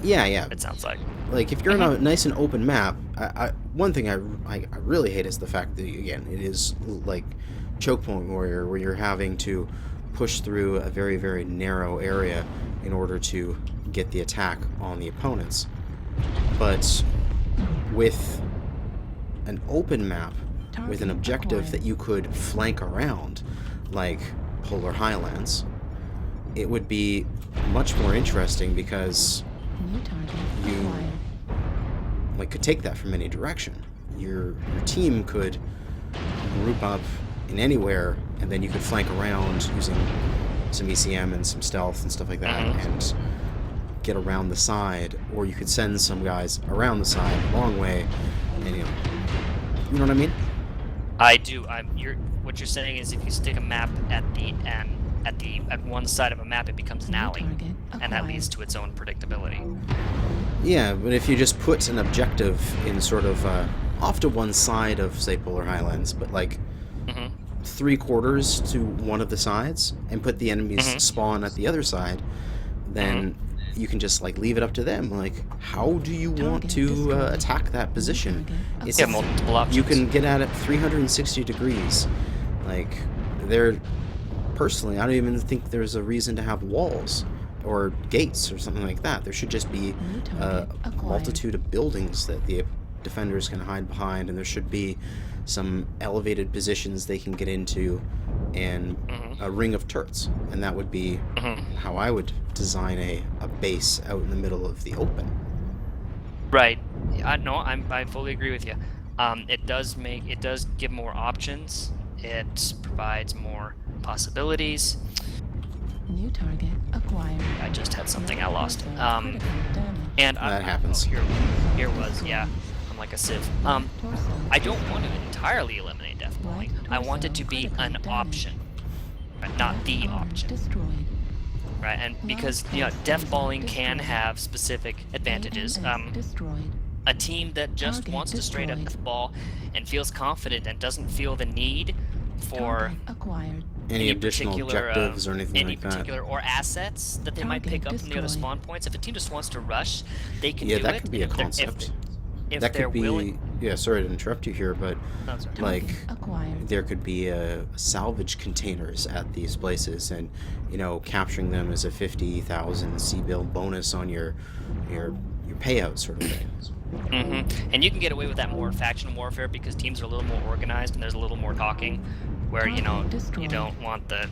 Yeah. It sounds like. Like, if you're on a nice and open map, one thing I really hate is the fact that, again, it is like Choke Point Warrior, where you're having to push through a very, very narrow area in order to get the attack on the opponents. But with an open map, with an objective that you could flank around, like Polar Highlands, it would be much more interesting, because you could take that from any direction. Your team could group up in anywhere, and then you could flank around using some ECM and some stealth and stuff like that, and get around the side, or you could send some guys around the side a long way, and you know what I mean? I do. What you're saying is if you stick a map at the end, at one side of a map, it becomes an alley, and that leads to its own predictability. Yeah, but if you just put an objective in sort of off to one side of, say, Polar Highlands, but like 3/4 to one of the sides, and put the enemies spawn at the other side, then you can just like leave it up to them. Like, how do you want to attack that position? It's multiple options. You can get at it 360 degrees. Like, personally, I don't even think there's a reason to have walls or gates or something like that. There should just be a multitude of buildings that the defenders can hide behind, and there should be some elevated positions they can get into, and a ring of turrets. And that would be how I would design a base out in the middle of the open. Right. No, I fully agree with you. It does give more options. It provides more possibilities. New target acquired. I just had something I lost. And that happens. Oh, here was, yeah. I'm like a sieve. I don't want to entirely eliminate death bowling. I want it to be an option, right? Not the option. Destroyed. Right, and because death balling can have specific advantages. Destroyed. A team that just wants to straight up death ball and feels confident and doesn't feel the need for acquired. Any additional objectives or anything like that. Or assets that they might pick up from the other spawn points. If a team just wants to rush, they can do it. Yeah, that could be a concept. If that they're could be, willing. yeah, sorry to interrupt you here, but like acquired. there could be salvage containers at these places, and capturing them as a 50,000 C-build bonus on your payout sort of thing. And you can get away with that more in faction warfare because teams are a little more organized and there's a little more talking, where you don't want the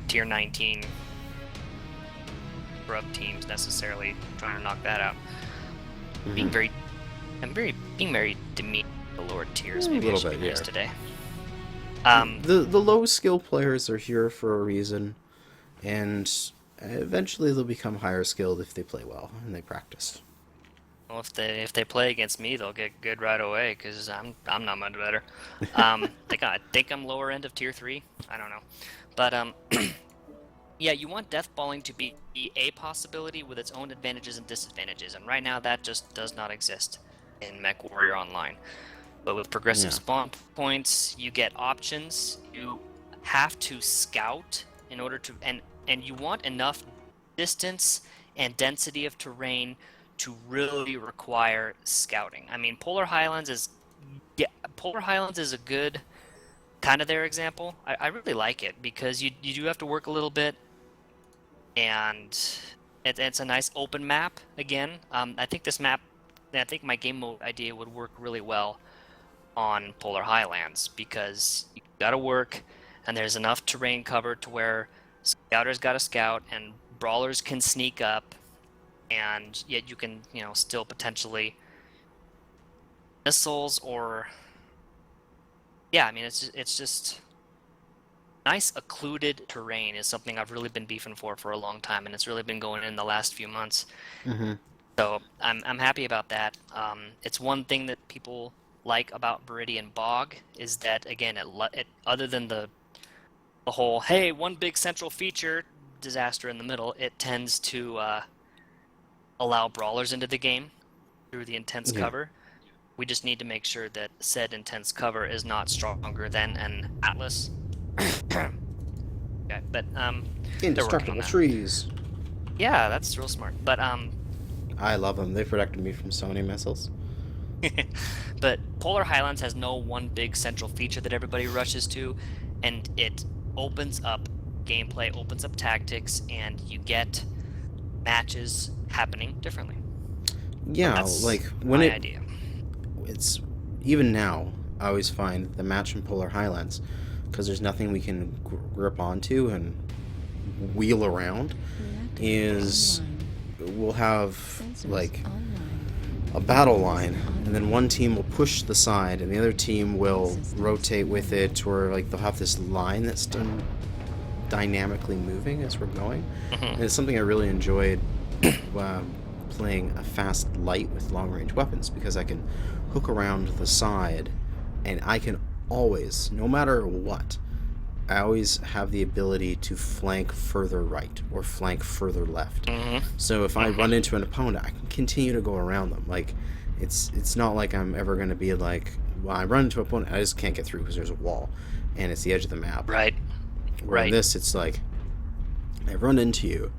tier 19 scrub teams necessarily trying to knock that out. Being very demeaning to the lower tiers. Maybe I should be nice today. The low skill players are here for a reason, and eventually they'll become higher skilled if they play well and they practice. Well, if they play against me, they'll get good right away because I'm not much better. I think I'm lower end of tier 3. I don't know, but yeah, you want death balling to be a possibility with its own advantages and disadvantages, and right now that just does not exist in Mechwarrior Online. But with progressive spawn points, you get options. You have to scout in order to, and you want enough distance and density of terrain to really require scouting. I mean, Polar Highlands is a good kind of their example. I really like it because you do have to work a little bit, and it's a nice open map again. I think my game mode idea would work really well on Polar Highlands because you gotta work, and there's enough terrain covered to where scouters gotta scout and brawlers can sneak up, and yet you can still potentially missiles or it's just nice occluded terrain is something I've really been beefing for a long time, and it's really been going in the last few months. So I'm happy about that. It's one thing that people like about Viridian Bog is that, again, it other than the whole hey, one big central feature disaster in the middle, it tends to allow brawlers into the game through the intense cover. We just need to make sure that said intense cover is not stronger than an Atlas. Okay, but indestructible trees. Yeah, that's real smart. But I love them. They protected me from so many missiles. But Polar Highlands has no one big central feature that everybody rushes to, and it opens up gameplay, opens up tactics, and you get matches happening differently. Yeah, like when idea. It's even now. I always find the match in Polar Highlands, because there's nothing we can grip onto and wheel around, is we'll have like a battle line, and then one team will push the side and the other team will rotate with it, or like they'll have this line that's done dynamically moving as we're going. And it's something I really enjoyed playing a fast light with long-range weapons, because I can hook around the side, and I can always, no matter what, I always have the ability to flank further right or flank further left. So if I run into an opponent, I can continue to go around them. Like, it's not like I'm ever going to be like, well, I run into an opponent, I just can't get through because there's a wall and it's the edge of the map. Right. Where in this, it's like, I run into you,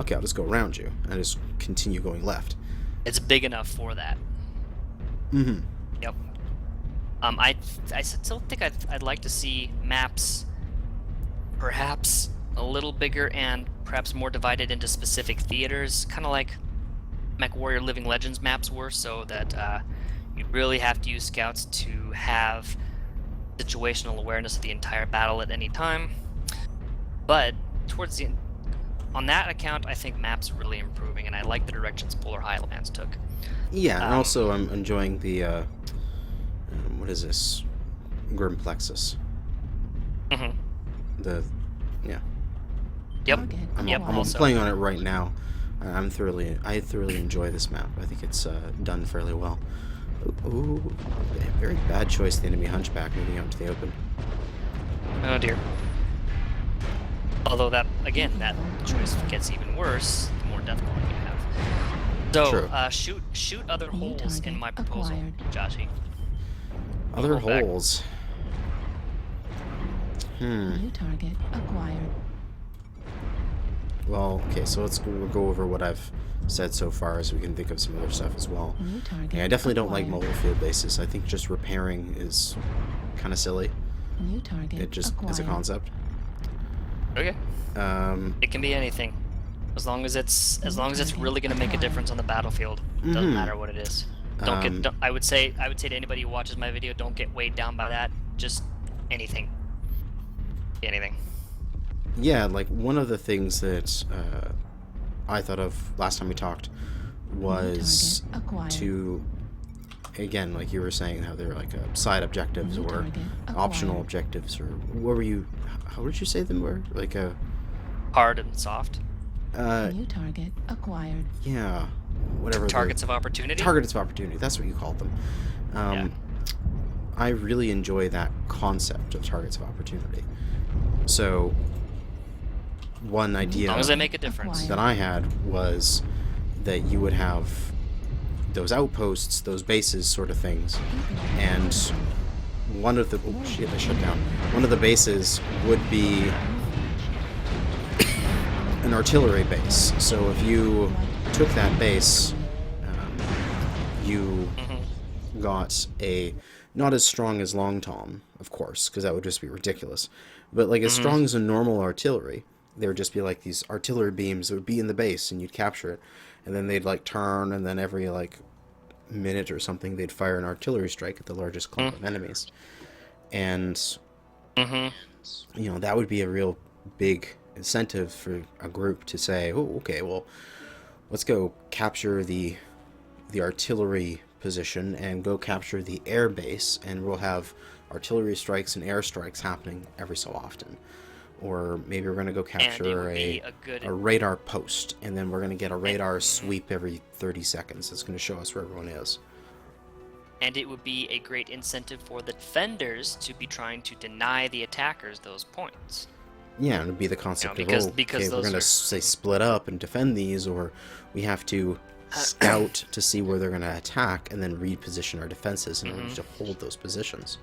okay, I'll just go around you and just continue going left. It's big enough for that. Yep. I still think I'd like to see maps perhaps a little bigger and perhaps more divided into specific theaters, kind of like Mechwarrior Living Legends maps were, so that you really have to use scouts to have situational awareness of the entire battle at any time. But towards the end, on that account, I think maps are really improving, and I like the directions Polar Highlands took. Yeah, and also I'm enjoying the what is this? Grim Plexus. The Yep. I'm playing on it right now. I thoroughly enjoy this map. I think it's done fairly well. Ooh, very bad choice, the enemy Hunchback moving out into the open. Oh dear. Although that choice gets even worse the more death calling you have. So shoot other holes in my proposal, Joshi. Other holes. New target acquired. Well, okay, so we'll go over what I've said so far, so we can think of some other stuff as well. Yeah, I definitely don't like mobile field bases. I think just repairing is kind of silly. New target It just as a concept. Okay. It can be anything, as long as it's really going to make a difference on the battlefield. Doesn't matter what it is. I would say to anybody who watches my video, don't get weighed down by that. Just anything. Anything. Yeah, like one of the things that I thought of last time we talked was to, again, like you were saying, how they're like side objectives or optional objectives, or what were you? How did you say them were? Like a hard and soft. New target acquired. Yeah, whatever. Targets of opportunity. Targets of opportunity. That's what you called them. Yeah. I really enjoy that concept of targets of opportunity. So, one idea as long as they make a difference that I had was that you would have those outposts, those bases sort of things, and one of the I shut down. One of the bases would be an artillery base. So if you took that base, you got a not as strong as Long Tom, of course, because that would just be ridiculous, but like as strong as a normal artillery. There would just be like these artillery beams that would be in the base, and you'd capture it, and then they'd like turn, and then every like minute or something they'd fire an artillery strike at the largest clump of enemies. And you know, that would be a real big incentive for a group to say, oh, okay, well, let's go capture the artillery position and go capture the air base, and we'll have artillery strikes and air strikes happening every so often. Or maybe we're going to go capture a radar post, and then we're going to get a radar sweep every 30 seconds. That's going to show us where everyone is. And it would be a great incentive for the defenders to be trying to deny the attackers those points. Yeah, and it would be the concept of, okay, we're going to say split up and defend these, or we have to scout to see where they're going to attack, and then reposition our defenses in order to hold those positions.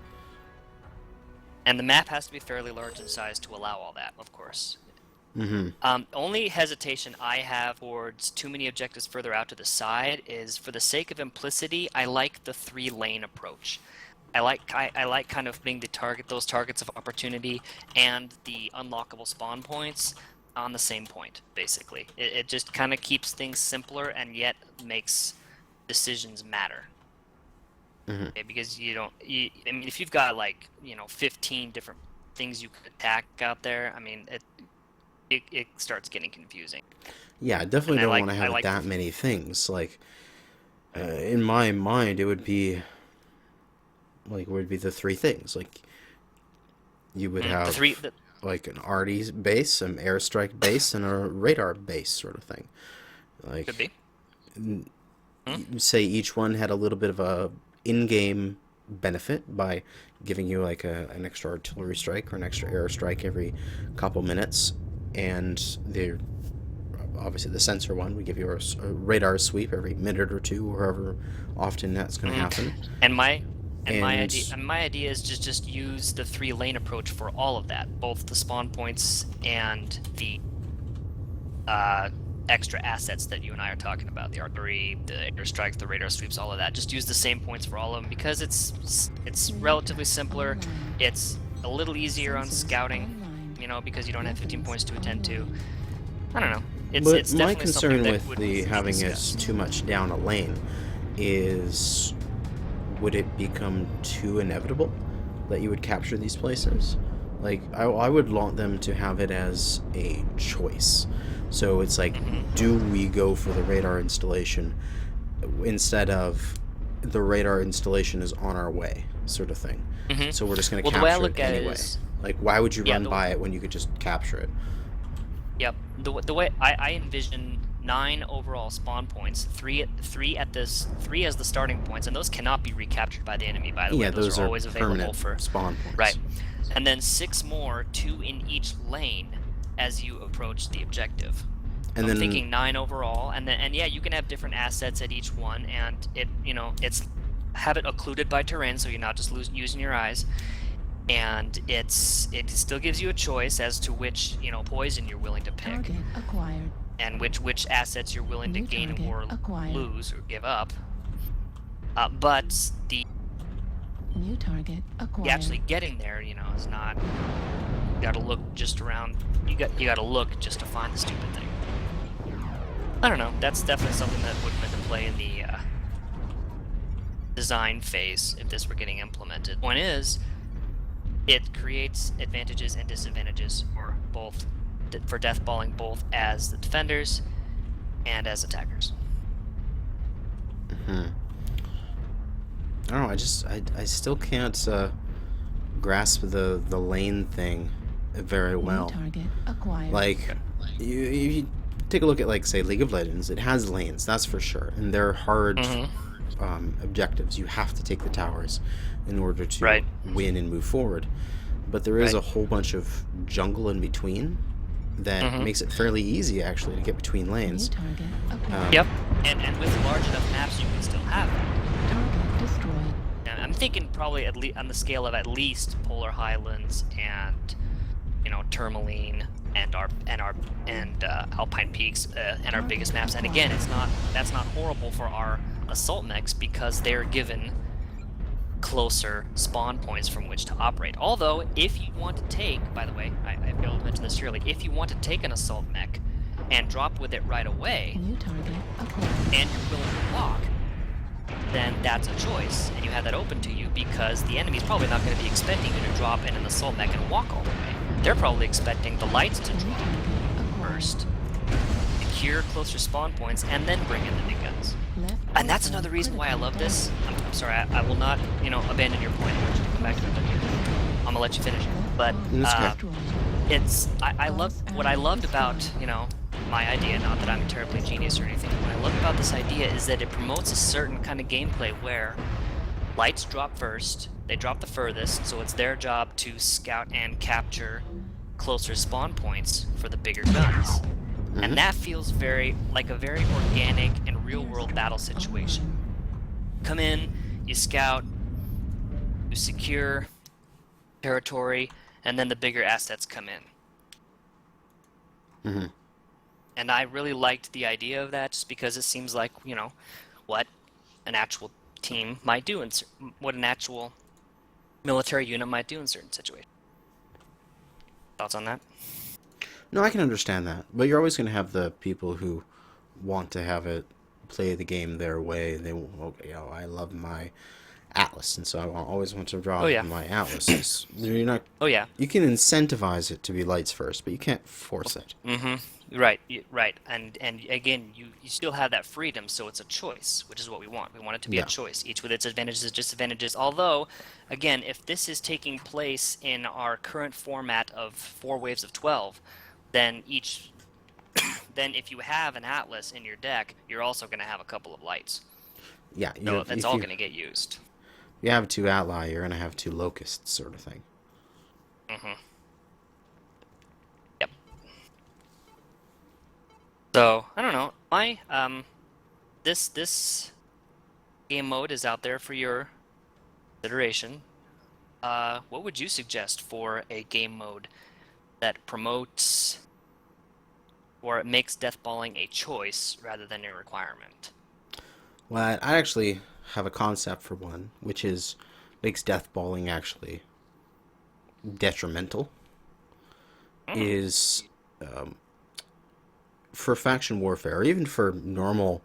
And the map has to be fairly large in size to allow all that, of course. Only hesitation I have towards too many objectives further out to the side is, for the sake of simplicity, I like the 3-lane approach. I like kind of putting those targets of opportunity and the unlockable spawn points on the same point, basically. It just kind of keeps things simpler and yet makes decisions matter. Okay, because I mean, if you've got 15 different things you could attack out there, I mean, it starts getting confusing. Yeah, I definitely don't want to have that many things. Like, in my mind, it would be the 3 things. Like, you would have like an arty base, an airstrike base, and a radar base sort of thing. Like, Could be. Say each one had a little bit of a in-game benefit by giving you like an extra artillery strike or an extra airstrike every couple minutes, and they're obviously the sensor one would give you a radar sweep every minute or two, or however often that's going to happen. And my idea is just use the 3-lane approach for all of that, both the spawn points and the extra assets that you and I are talking about, the artillery, the airstrikes, the radar sweeps, all of that. Just use the same points for all of them because it's relatively simpler. It's a little easier on scouting, you know, because you don't have 15 points to attend to. I don't know. It's my definitely concern that with the having it too much down a lane is, would it become too inevitable that you would capture these places? Like, I would want them to have it as a choice. So it's like, do we go for the radar installation instead of the radar installation is on our way, sort of thing. So we're just going to capture it anyway. Like, why would you run by it when you could just capture it? Yep. The way I envision 9 overall spawn points, three as the starting points, and those cannot be recaptured by the enemy, by the way. Yeah, those are always available for spawn points. Right. And then 6 more, 2 in each lane as you approach the objective. And I'm then thinking 9 overall, and yeah, you can have different assets at each one, and have it occluded by terrain, so you're not just using your eyes. And it still gives you a choice as to which poison you're willing to pick, Target acquired. and which assets you're willing to New gain target or acquired. lose or give up. But New target acquired. actually getting there, is not. You gotta look just around. You gotta look just to find the stupid thing. I don't know. That's definitely something that would come into play in the design phase if this were getting implemented. Point is, it creates advantages and disadvantages for deathballing both as the defenders and as attackers. I don't know. I still can't grasp the lane thing very well. New target acquired. Like, you take a look at, like, say, League of Legends. It has lanes, that's for sure, and they're hard objectives. You have to take the towers in order to win and move forward. But there is a whole bunch of jungle in between that makes it fairly easy, actually, to get between lanes. New target acquired. Yep. And with large enough maps, you can still have that. Target destroyed. And I'm thinking probably on the scale of at least Polar Highlands and Tourmaline and Alpine Peaks and our biggest maps. And again, that's not horrible for our assault mechs because they're given closer spawn points from which to operate. Although, if you want to take, by the way, I failed to mention this earlier, if you want to take an assault mech and drop with it right away, New target acquired. and you're willing to walk, then that's a choice, and you have that open to you because the enemy's probably not going to be expecting you to drop in an assault mech and walk all the way. They're probably expecting the lights to New drop target acquired. first, secure closer spawn points, and then bring in the big guns. Left And that's orbital another reason why I critical love this. damage. I'm sorry, I will not, abandon your point. I want you to come back to it. I'm gonna let you finish. But Destroyed. what I loved about, my idea, not that I'm terribly genius or anything, what I love about this idea is that it promotes a certain kind of gameplay where lights drop first, they drop the furthest, so it's their job to scout and capture closer spawn points for the bigger guns. And that feels like a very organic and real-world battle situation. Come in, you scout, you secure territory, and then the bigger assets come in. And I really liked the idea of that just because it seems like, what an actual team might do, and what an actual military unit might do in certain situations. Thoughts on that? No, I can understand that, but you're always going to have the people who want to have it play the game their way. I love my Atlas, and so I always want to draw Oh, yeah. my Atlases. You're not. Oh yeah. You can incentivize it to be lights first, but you can't force it. Right, right, and again, you still have that freedom, so it's a choice, which is what we want. We want it to be Yeah. a choice, each with its advantages and disadvantages. Although, again, if this is taking place in our current format of 4 waves of 12, then then if you have an Atlas in your deck, you're also going to have a couple of lights. Yeah, So that's all going to get used. If you have 2 ally, you're gonna have 2 locusts, sort of thing. Yep. So I don't know. This game mode is out there for your consideration. What would you suggest for a game mode that promotes or makes deathballing a choice rather than a requirement? Well, I actually have a concept for one, which is makes deathballing actually detrimental. Is for faction warfare, or even for normal.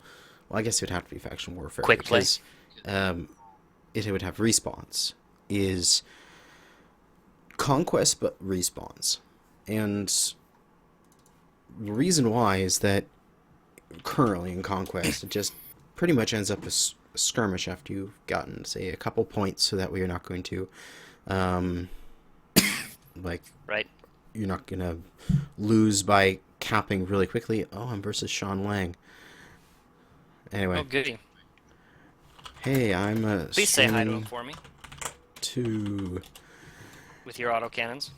Well, I guess it would have to be faction warfare. Quick play. Because, it would have respawns. Is conquest, but respawns, and the reason why is that currently in conquest, it just pretty much ends up as a skirmish after you've gotten, say, a couple points, so that way you're not going to, like, Right. you're not gonna lose by capping really quickly. Oh, I'm versus Sean Lang. Anyway, Oh, goody. hey, I'm Please say hi to him streaming for me to. with your autocannons.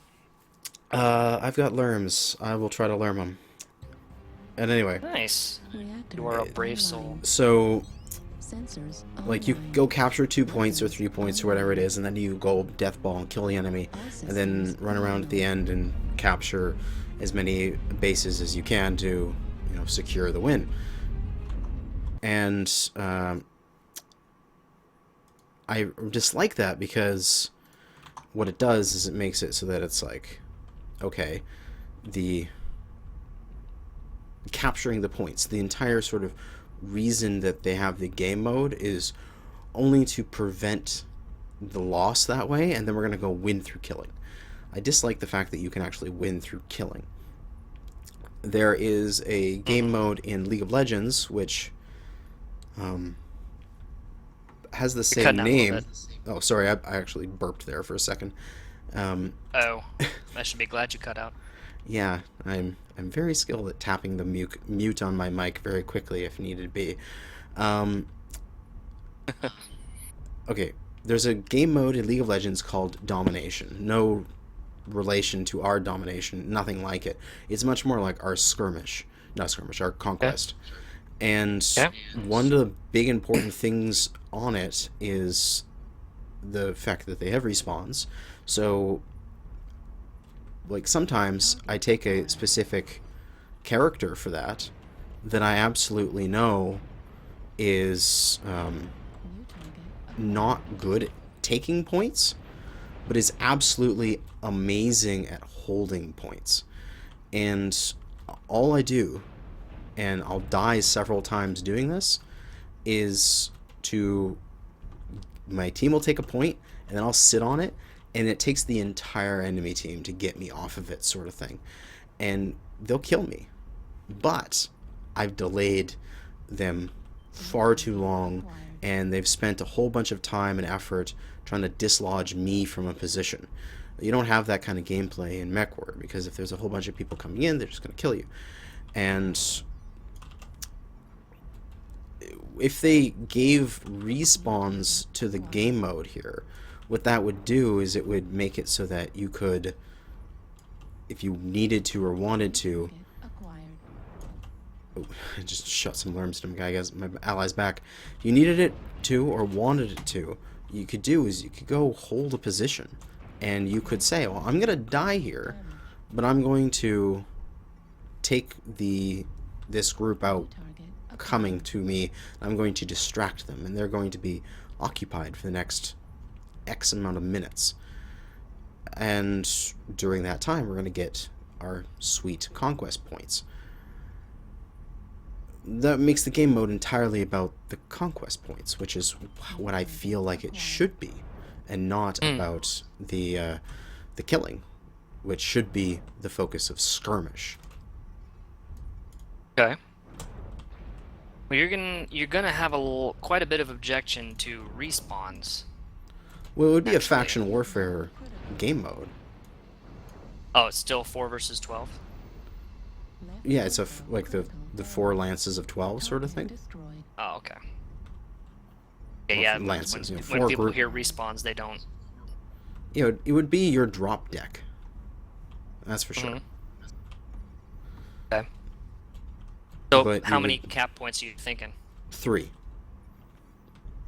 I've got lerms. I will try to lerm them. And anyway, Nice. Reactor You are a brave online. soul. so Sensors like you online. go capture 2 points or 3 points or whatever it is, and then you go death ball and kill the enemy, and then run around at the end and capture as many bases as you can to, secure the win. And I dislike that because what it does is it makes it so that it's like, okay, the capturing the points, the entire sort of reason that they have the game mode is only to prevent the loss that way, and then we're going to go win through killing. I dislike the fact that you can actually win through killing. There is a game mode in League of Legends which has the same cutting out a little name. bit. Oh, sorry, I actually burped there for a second. Oh, I should be glad you cut out. Yeah, I'm very skilled at tapping the mute on my mic very quickly if needed be. Okay, there's a game mode in League of Legends called Domination. No relation to our Domination, nothing like it. It's much more like our our Conquest. And one of the big important things on it is the fact that they have respawns. So, like, sometimes I take a specific character for that I absolutely know is New target. not good at taking points, but is absolutely amazing at holding points. And all I do, and I'll die several times doing this, is my team will take a point, and then I'll sit on it, and it takes the entire enemy team to get me off of it, sort of thing. And they'll kill me. But I've delayed them far too long, and they've spent a whole bunch of time and effort trying to dislodge me from a position. You don't have that kind of gameplay in Mechwarrior, because if there's a whole bunch of people coming in, they're just going to kill you. And if they gave respawns to the game mode here, what that would do is it would make it so that you could, if you needed to or wanted to, Acquired. oh, I just shot some lerms to my allies back. If you needed it to or wanted it to, you could do is you could go hold a position, and you could say, well, I'm gonna die here, but I'm going to take this group out Target. coming to me. I'm going to distract them, and they're going to be occupied for the next X amount of minutes. And during that time, we're going to get our sweet conquest points. that makes the game mode entirely about the conquest points, which is what I feel like it should be, and not about the killing, which should be the focus of skirmish. Okay. Well, you're gonna have quite a bit of objection to respawns. Well, it would be a Actually. faction warfare game mode. Oh, it's still 4 versus 12. Yeah, it's like the 4 lances of 12 sort of thing. Oh, okay. Yeah, Well, yeah. lances, When, you know, when 4 people group. hear respawns, they don't. You know, it would be your drop deck. That's for sure. Okay. So, But how you many would- cap points are you thinking? 3.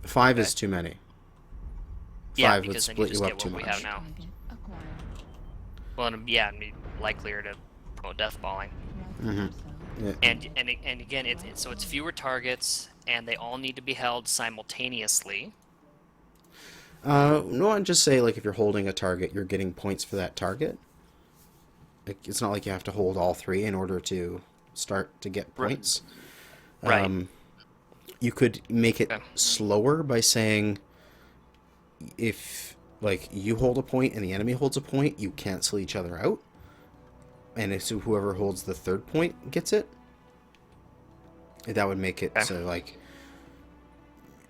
5 is Okay. too many. Yeah, 5 would because then split you just you get up too what we much. have now. Well, and yeah, and be likelier to promote deathballing. Yeah. And again, so it's fewer targets, and they all need to be held simultaneously. No, I'd just say, like, if you're holding a target, you're getting points for that target. Like, it's not like you have to hold all 3 in order to start to get Right. points. Right. You could make it Okay. slower by saying, if, like, you hold a point and the enemy holds a point, you cancel each other out. And if whoever holds the 3rd point gets it. That would make it Okay. so, like,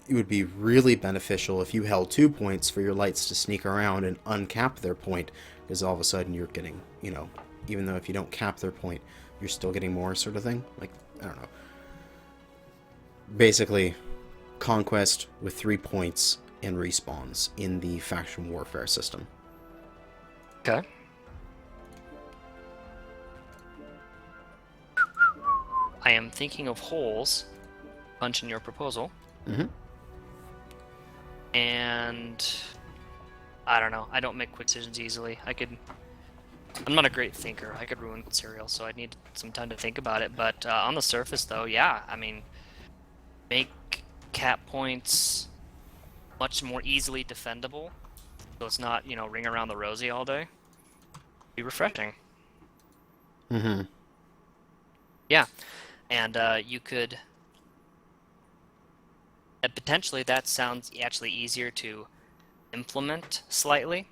it would be really beneficial if you held 2 points for your lights to sneak around and uncap their point, because all of a sudden you're getting, you know, even though if you don't cap their point, you're still getting more sort of thing. Like, I don't know. Basically, conquest with 3 points and respawns in the faction warfare system. Okay. I am thinking of holes. Punch in your proposal. Mm-hmm. And I don't know. I don't make quick decisions easily. I'm not a great thinker. I could ruin cereal, so I'd need some time to think about it. But on the surface, though, yeah. I mean, make cap points much more easily defendable, so it's not, you know, ring around the rosy all day. Be refreshing. Mm-hmm. Yeah, and you could. Potentially, that sounds actually easier to implement slightly.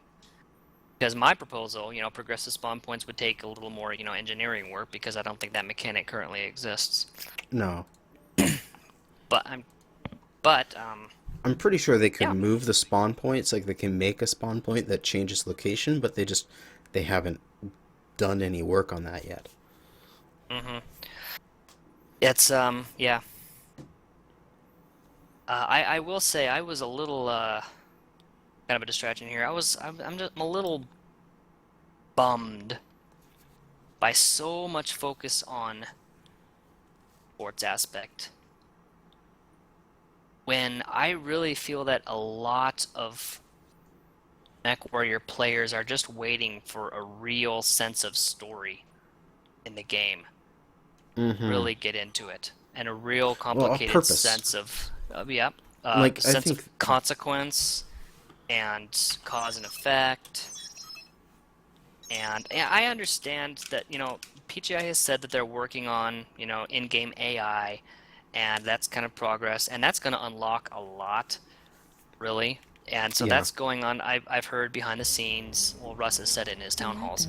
Because my proposal, you know, progressive spawn points would take a little more, you know, engineering work, because I don't think that mechanic currently exists. No. But I'm pretty sure they could Yeah. move the spawn points, like they can make a spawn point that changes location, but they haven't done any work on that yet. it's yeah. I will say I was a little kind of a distraction here. I'm a little bummed by so much focus on sports aspect, when I really feel that a lot of Mechwarrior players are just waiting for a real sense of story in the game. Mm-hmm. Really get into it, and a real complicated purpose. sense of Like, I sense think- of consequence and cause and effect. And I understand that, you know, PGI has said that they're working on, you know, in-game AI, and that's kind of progress, and that's going to unlock a lot, really. And so Yeah. that's going on. I've heard behind the scenes. Well, Russ has said it in his town halls.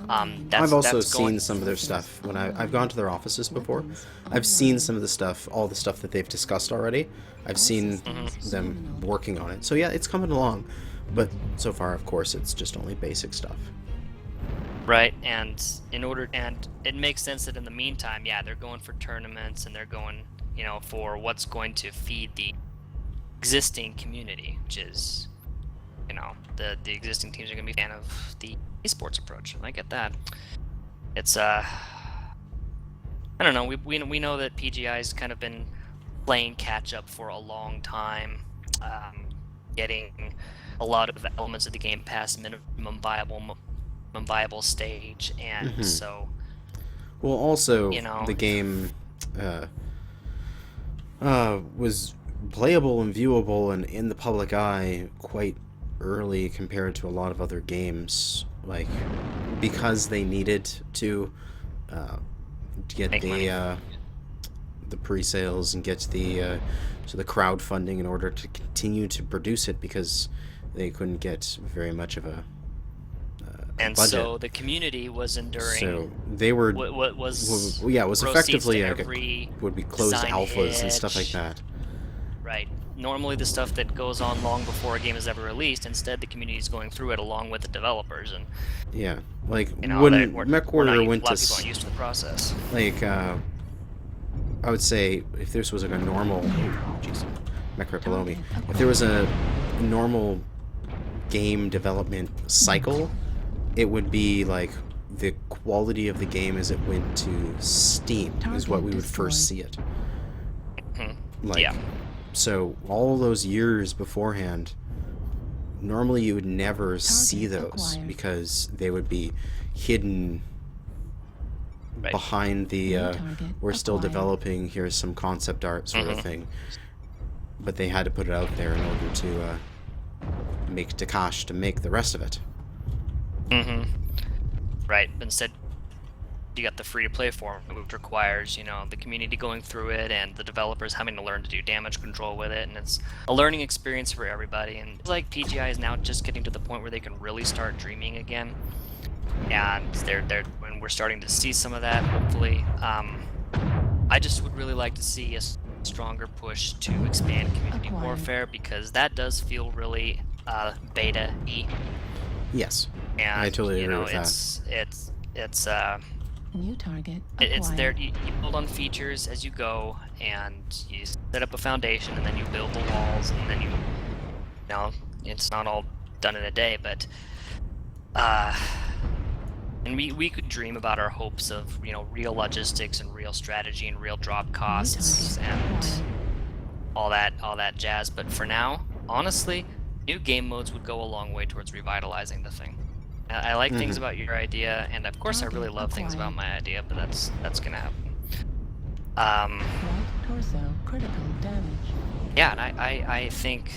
I've also that's going- seen some of their stuff when I've gone to their offices before. I've seen some of the stuff, all the stuff that they've discussed already. I've seen them working on it. So yeah, it's coming along. But so far, of course, it's just only basic stuff. Right, and it makes sense that in the meantime, yeah, they're going for tournaments, and they're going, you know, for what's going to feed the existing community, which is, you know, the existing teams are going to be a fan of the esports approach. I get that. It's I don't know. We know that PGI's kind of been playing catch up for a long time, getting a lot of elements of the game past minimum viable stage, and so Well, also, You know. the game was playable and viewable and in the public eye quite early compared to a lot of other games, like, because they needed to get Make money. the pre-sales and get the crowdfunding in order to continue to produce it because they couldn't get very much of a and budget. So the community was enduring. So they were what was it was effectively like every would be closed design alphas and itch. stuff like that. Right. Normally the stuff that goes on long before a game is ever released. Instead, the community is going through it along with the developers, and Yeah, like when Mechwarrior went a lot to of people aren't used to the process. like I would say if this was like a normal mech right below me, if there was a normal game development cycle, it would be like the quality of the game as it went to Steam is what we would first see it. Like, Yeah. so all those years beforehand, normally you would never see those because they would be hidden Right. behind the we're still acquired. developing, here's some concept art sort of thing. But they had to put it out there in order to make Takash to make the rest of it. Right. Instead, you got the free-to-play form, which requires, the community going through it and the developers having to learn to do damage control with it, and it's a learning experience for everybody. And it's like PGI is now just getting to the point where they can really start dreaming again, and when we're starting to see some of that, hopefully. I just would really like to see a stronger push to expand community Acquired. warfare, because that does feel really beta-y. Yes, And I totally agree with it's New target it's there. acquired. You build on features as you go, and you set up a foundation, and then you build the walls, and then it's not all done in a day, but and we could dream about our hopes of real logistics and real strategy and real drop costs target and all that jazz. But for now, honestly, new game modes would go a long way towards revitalizing the thing. I like things about your idea, and of course I really love things about my idea, but that's gonna happen. Right torso critical damage. Yeah, and I think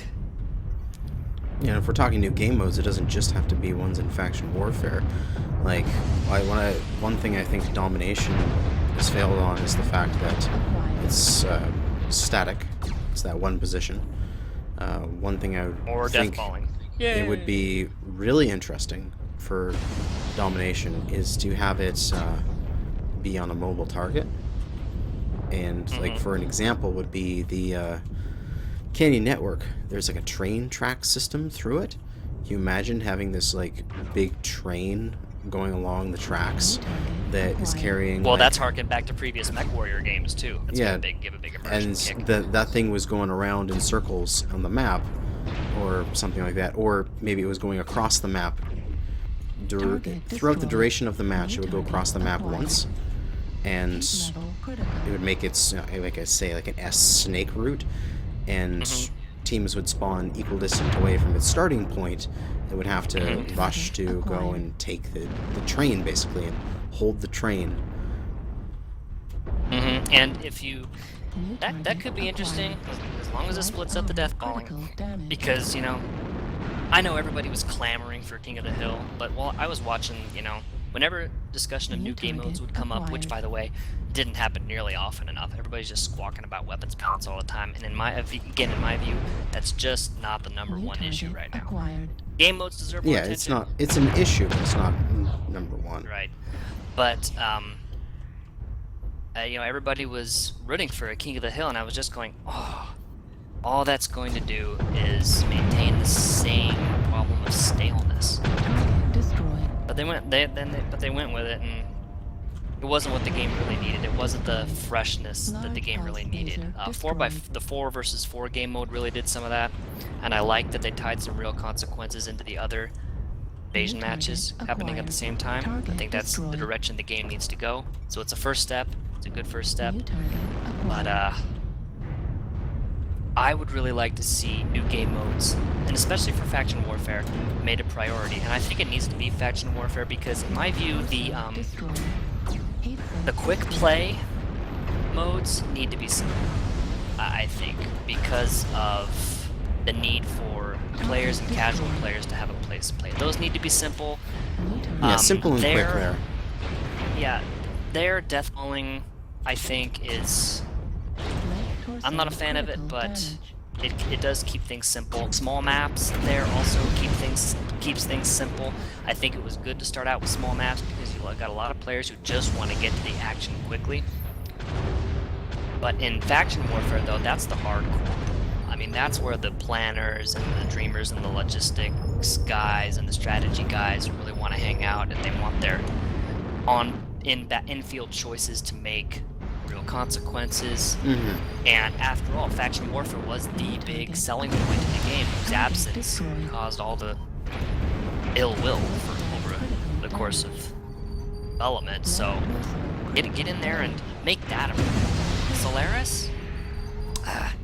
if we're talking new game modes, it doesn't just have to be ones in faction warfare. Like, one thing I think Domination has failed on is the fact that it's static. It's that one position. One thing I would or think deathballing. it would be really interesting for Domination is to have it be on a mobile target. And like for an example would be the Canyon Network. There's like a train track system through it. Can you imagine having this like big train going along the tracks that is carrying? Well, like, that's harking back to previous Mechwarrior games too. That's Yeah, give a big immersion and kick. that thing was going around in circles on the map, or something like that, or maybe it was going across the map. Throughout the destroyed. duration of the match, it would go across the map Acquired. once, and Level critical. it would make its like I say, like an S snake route, and teams would spawn equal distance away from its starting point. They would have to rush to go Acquired. and take the train basically and hold the train. And if you New that target could be interesting acquired. as long as it splits up the death Critical balling. damage. Because, I know everybody was clamoring for King of the Hill, but while I was watching, whenever discussion of New new game modes would come up, which, acquired. by the way, didn't happen nearly often enough. Everybody's just squawking about weapons balance all the time, and in my view, that's just not the number New one issue target right now. acquired. Game modes deserve more Yeah, attention. it's not. It's an issue, but it's not number one. Right. But, everybody was rooting for a King of the Hill, and I was just going, oh, all that's going to do is maintain the same problem of staleness. Target destroyed. But they went with it, and it wasn't what the game really needed. It wasn't the freshness that the game really needed. The 4 versus 4 game mode really did some of that, and I like that they tied some real consequences into the other invasion Target matches happening at the acquired. same time. I Target think that's the destroyed. direction the game needs to go. So it's a first step. It's a good first step. New target acquired. But I would really like to see new game modes, and especially for faction warfare, made a priority. And I think it needs to be faction warfare because, in my view, Destroyed. the quick play modes need to be simple. I think because of the need for players and casual players to have a place to play. Those need to be simple. New target. Yeah, simple and quick there- there. Yeah, their deathballing, I think, is I'm not a fan of it, but it does keep things simple. Small maps there also keeps things simple. I think it was good to start out with small maps because you got a lot of players who just want to get to the action quickly. But in faction warfare, though, that's the hardcore. I mean, that's where the planners and the dreamers and the logistics guys and the strategy guys really want to hang out, and they want their infield choices to make real consequences. And after all, faction warfare was the big selling point of the game, whose absence caused all the ill will over the course of development. So get in there and make that a Solaris.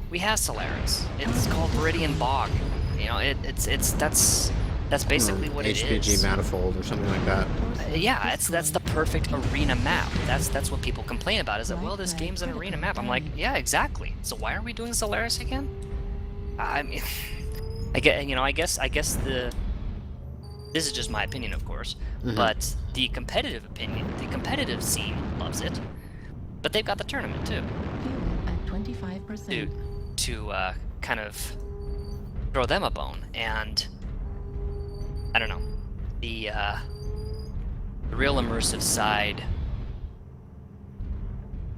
We have Solaris. It's called Viridian Bog. You know, that's basically what it is. HPG Manifold or something like that. Yeah, that's the perfect arena map. That's what people complain about. Is that, well, this game's an arena map. I'm like, yeah, exactly. So why are we doing Solaris again? I mean, I guess this is just my opinion, of course. But the competitive scene loves it. But they've got the tournament too. At 25%. To kind of throw them a bone, and I don't know, the real immersive side,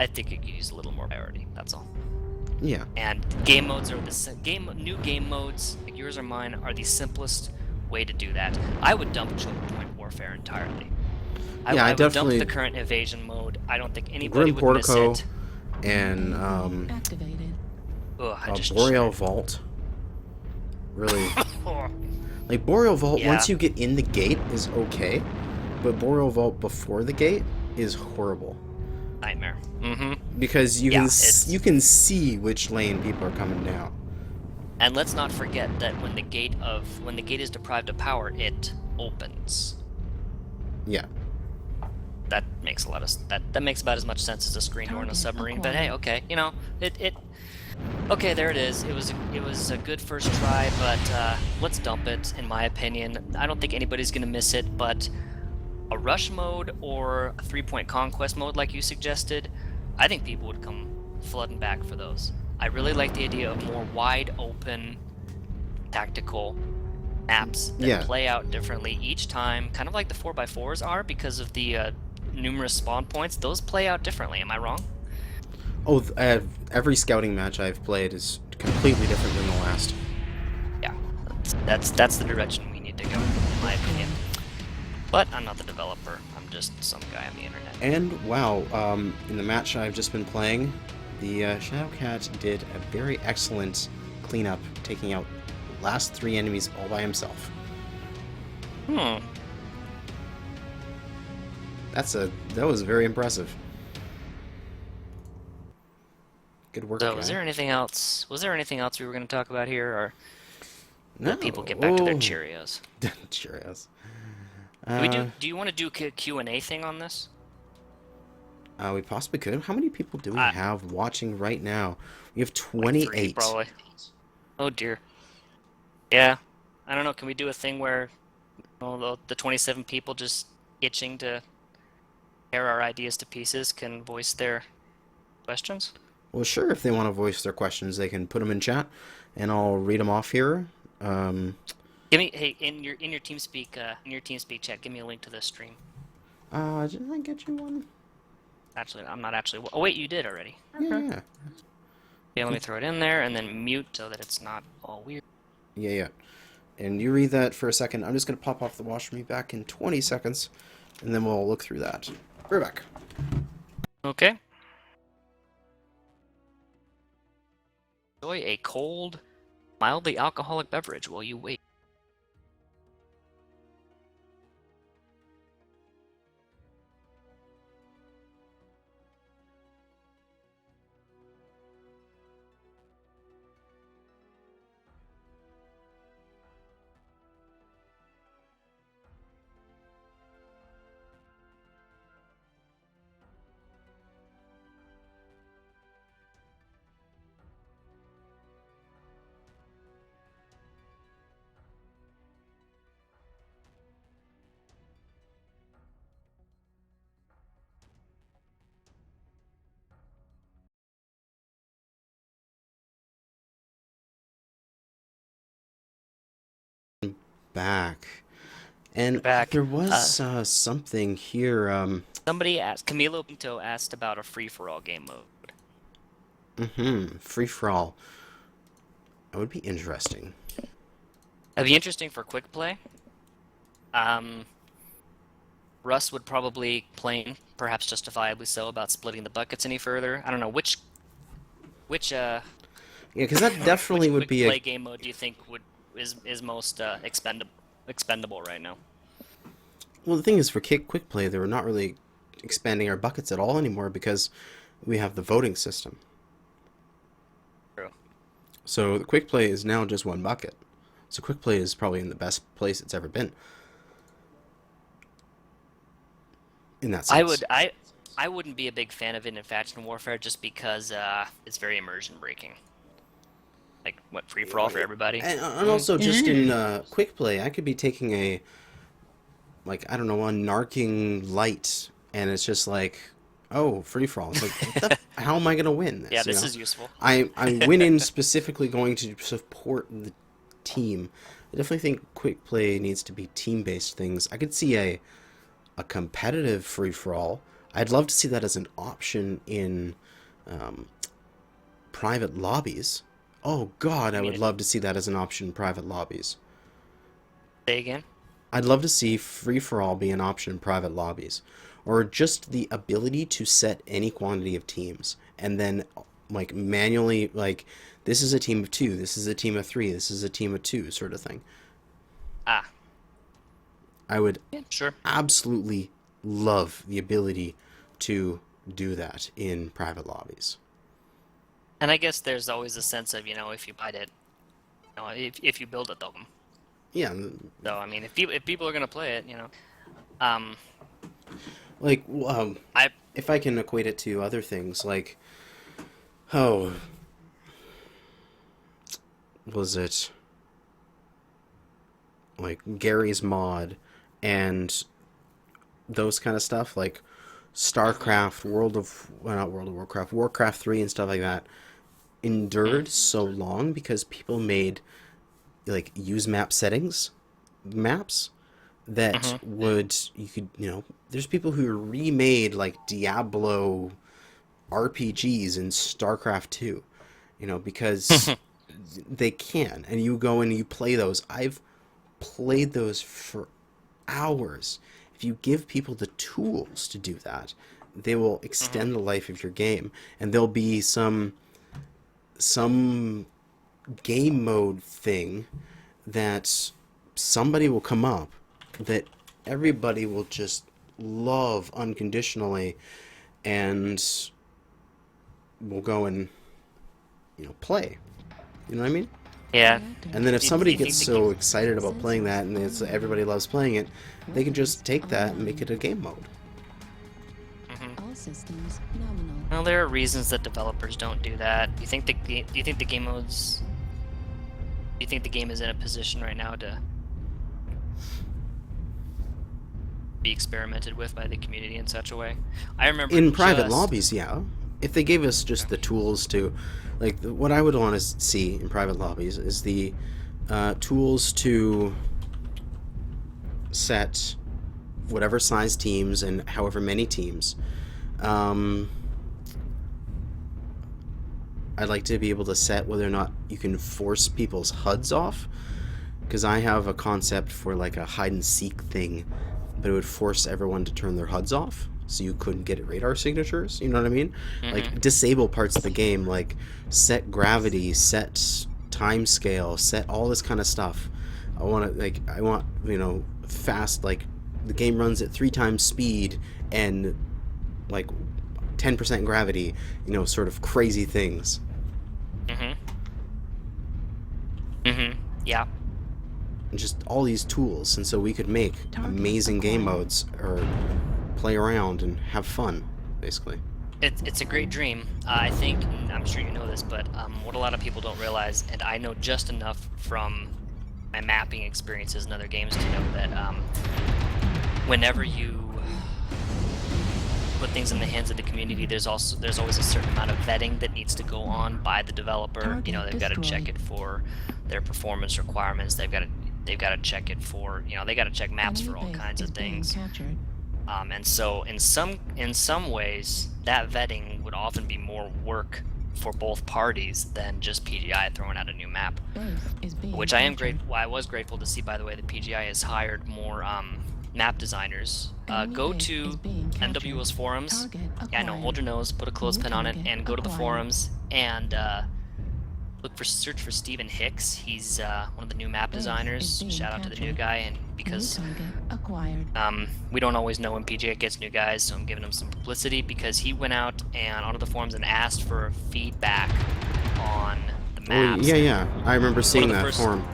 I think it could use a little more priority. That's all. Yeah. And game modes are new game modes, like yours or mine, are the simplest way to do that. I would dump choke point warfare entirely. I would dump the current evasion mode. I don't think anybody would miss it. And Activated. Boreal Vault. Really. Like, Boreal Vault, once you get in the gate, is okay. But Boreal Vault before the gate is horrible. Nightmare. Because you can see which lane people are coming down. And let's not forget that when the gate is deprived of power, it opens. Yeah. That makes that makes about as much sense as a screen door in a submarine. But hey, okay, you know, okay, there it is. It was a good first try, but let's dump it. In my opinion, I don't think anybody's gonna miss it. But a rush mode or a 3-point conquest mode, like you suggested, I think people would come flooding back for those. I really like the idea of more wide open tactical maps that play out differently each time, kind of like the 4x4s are, because of the numerous spawn points. Those play out differently. Am I wrong? Oh, every scouting match I've played is completely different than the last. Yeah, that's the direction we need to go, in my opinion. But I'm not the developer. I'm just some guy on the internet. And wow, in the match I've just been playing, the Shadowcat did a very excellent cleanup, taking out the last 3 enemies all by himself. That was very impressive. Good work. So, guy. was there anything else we were going to talk about here, or no. let people get back to their Cheerios? Cheerios. Do you want to do a Q&A thing on this? We possibly could. How many people do we have watching right now? We have 28. Like 3, probably. Oh dear. Yeah. I don't know. Can we do a thing where the 27 people just itching to tear our ideas to pieces can voice their questions? Well, sure. If they want to voice their questions, they can put them in chat, and I'll read them off here. Hey, in your TeamSpeak chat, give me a link to the stream. Didn't I get you one? Actually, I'm not actually. Oh wait, you did already. Yeah. Yeah, let me throw it in there and then mute so that it's not all weird. Yeah. And you read that for a second. I'm just gonna pop off the washroom. Be back in 20 seconds, and then we'll look through that. We're back. Okay. Enjoy a cold, mildly alcoholic beverage while you wait. back. And Back. there was something here. Somebody asked, Camilo Pinto asked about a free-for-all game mode. Free for all. That would be interesting. That'd be interesting for quick play. Russ would probably complain, perhaps justifiably so, about splitting the buckets any further. I don't know which Yeah, because that definitely would quick be play a. game mode do you think is most expendable right now? Well, the thing is, for quick play, they were not really expanding our buckets at all anymore because we have the voting system. True. So the quick play is now just one bucket. So quick play is probably in the best place it's ever been. In that sense. I wouldn't be a big fan of it in faction warfare just because it's very immersion breaking. Like what, free for all for everybody? And also just in quick play, I could be taking a, like, I don't know, a narking light, and it's just like, oh, free for all. It's like, how am I going to win this? Yeah, this is useful. I'm winning specifically going to support the team. I definitely think quick play needs to be team-based things. I could see a competitive free-for-all. I'd love to see that as an option in private lobbies. Oh god, I would love to see that as an option in private lobbies. Say again? I'd love to see free-for-all be an option in private lobbies. Or just the ability to set any quantity of teams. And then, like, manually, like, this is a team of 2, this is a team of 3, this is a team of 2, sort of thing. Ah. I would Sure. absolutely love the ability to do that in private lobbies. And I guess there's always a sense of, if you buy it, if you build it, they'll come. Yeah. So, I mean, if people are going to play it, Like, if I can equate it to other things, like, was it like Gary's Mod and those kind of stuff, like StarCraft, Warcraft 3 and stuff like that, endured so long because people made, like, use map settings maps that there's people who remade, like, Diablo RPGs in StarCraft 2, because they can, and you go and you play those. I've played those for hours. If you give people the tools to do that, they will extend the life of your game, and there'll be some game mode thing that somebody will come up that everybody will just love unconditionally, and will go and play. You know what I mean? yeah. And then if Do you somebody think gets the so excited about playing that, and everybody loves playing it, they can just take that and make it a game mode. All systems nominal. Well, there are reasons that developers don't do that. Do you think the game is in a position right now to be experimented with by the community in such a way? I remember In private lobbies, yeah. If they gave us just the tools to, like, what I would want to see in private lobbies is the tools to set whatever size teams and however many teams. I'd like to be able to set whether or not you can force people's HUDs off, because I have a concept for, like, a hide and seek thing, but it would force everyone to turn their HUDs off, so you couldn't get radar signatures. You know what I mean? Like, disable parts of the game, like set gravity, set time scale, set all this kind of stuff. I want fast, like, the game runs at 3 times speed and, like, 10% gravity, sort of crazy things. Yeah. And just all these tools, and so we could make amazing game modes, or play around and have fun, basically. It's a great dream. I think, and I'm sure you know this, but what a lot of people don't realize, and I know just enough from my mapping experiences in other games to know that whenever you put things in the hands of the community, there's always a certain amount of vetting that needs to go on by the developer. They've got to check it for their performance requirements. They've got to they've got to check it for, they got to check maps for all kinds of things. And so in some ways, that vetting would often be more work for both parties than just PGI throwing out a new map. Which I was grateful to see, by the way, that PGI has hired more map designers. Go to MWO's forums. Yeah, no, hold your nose, put a clothespin on it, and go to the forums and search for Stephen Hicks. He's one of the new map designers. Shout out to the new guy, and because we don't always know when PGA gets new guys, so I'm giving him some publicity because he went out and onto the forums and asked for feedback on the maps. Yeah, I remember seeing that forum.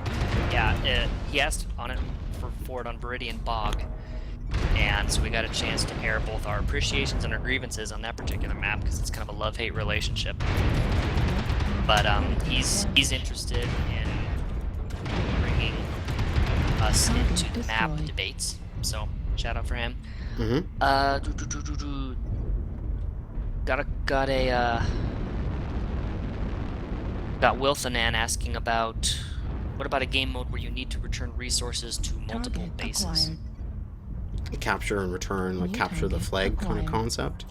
Yeah, he asked on it for it on Viridian Bog, and so we got a chance to air both our appreciations and our grievances on that particular map because it's kind of a love-hate relationship. But he's interested in bringing us into the map debates, so shout out for him. Got Wilthanan asking about what about a game mode where you need to return resources to multiple bases? Capture and return, like capture the flag kind of concept.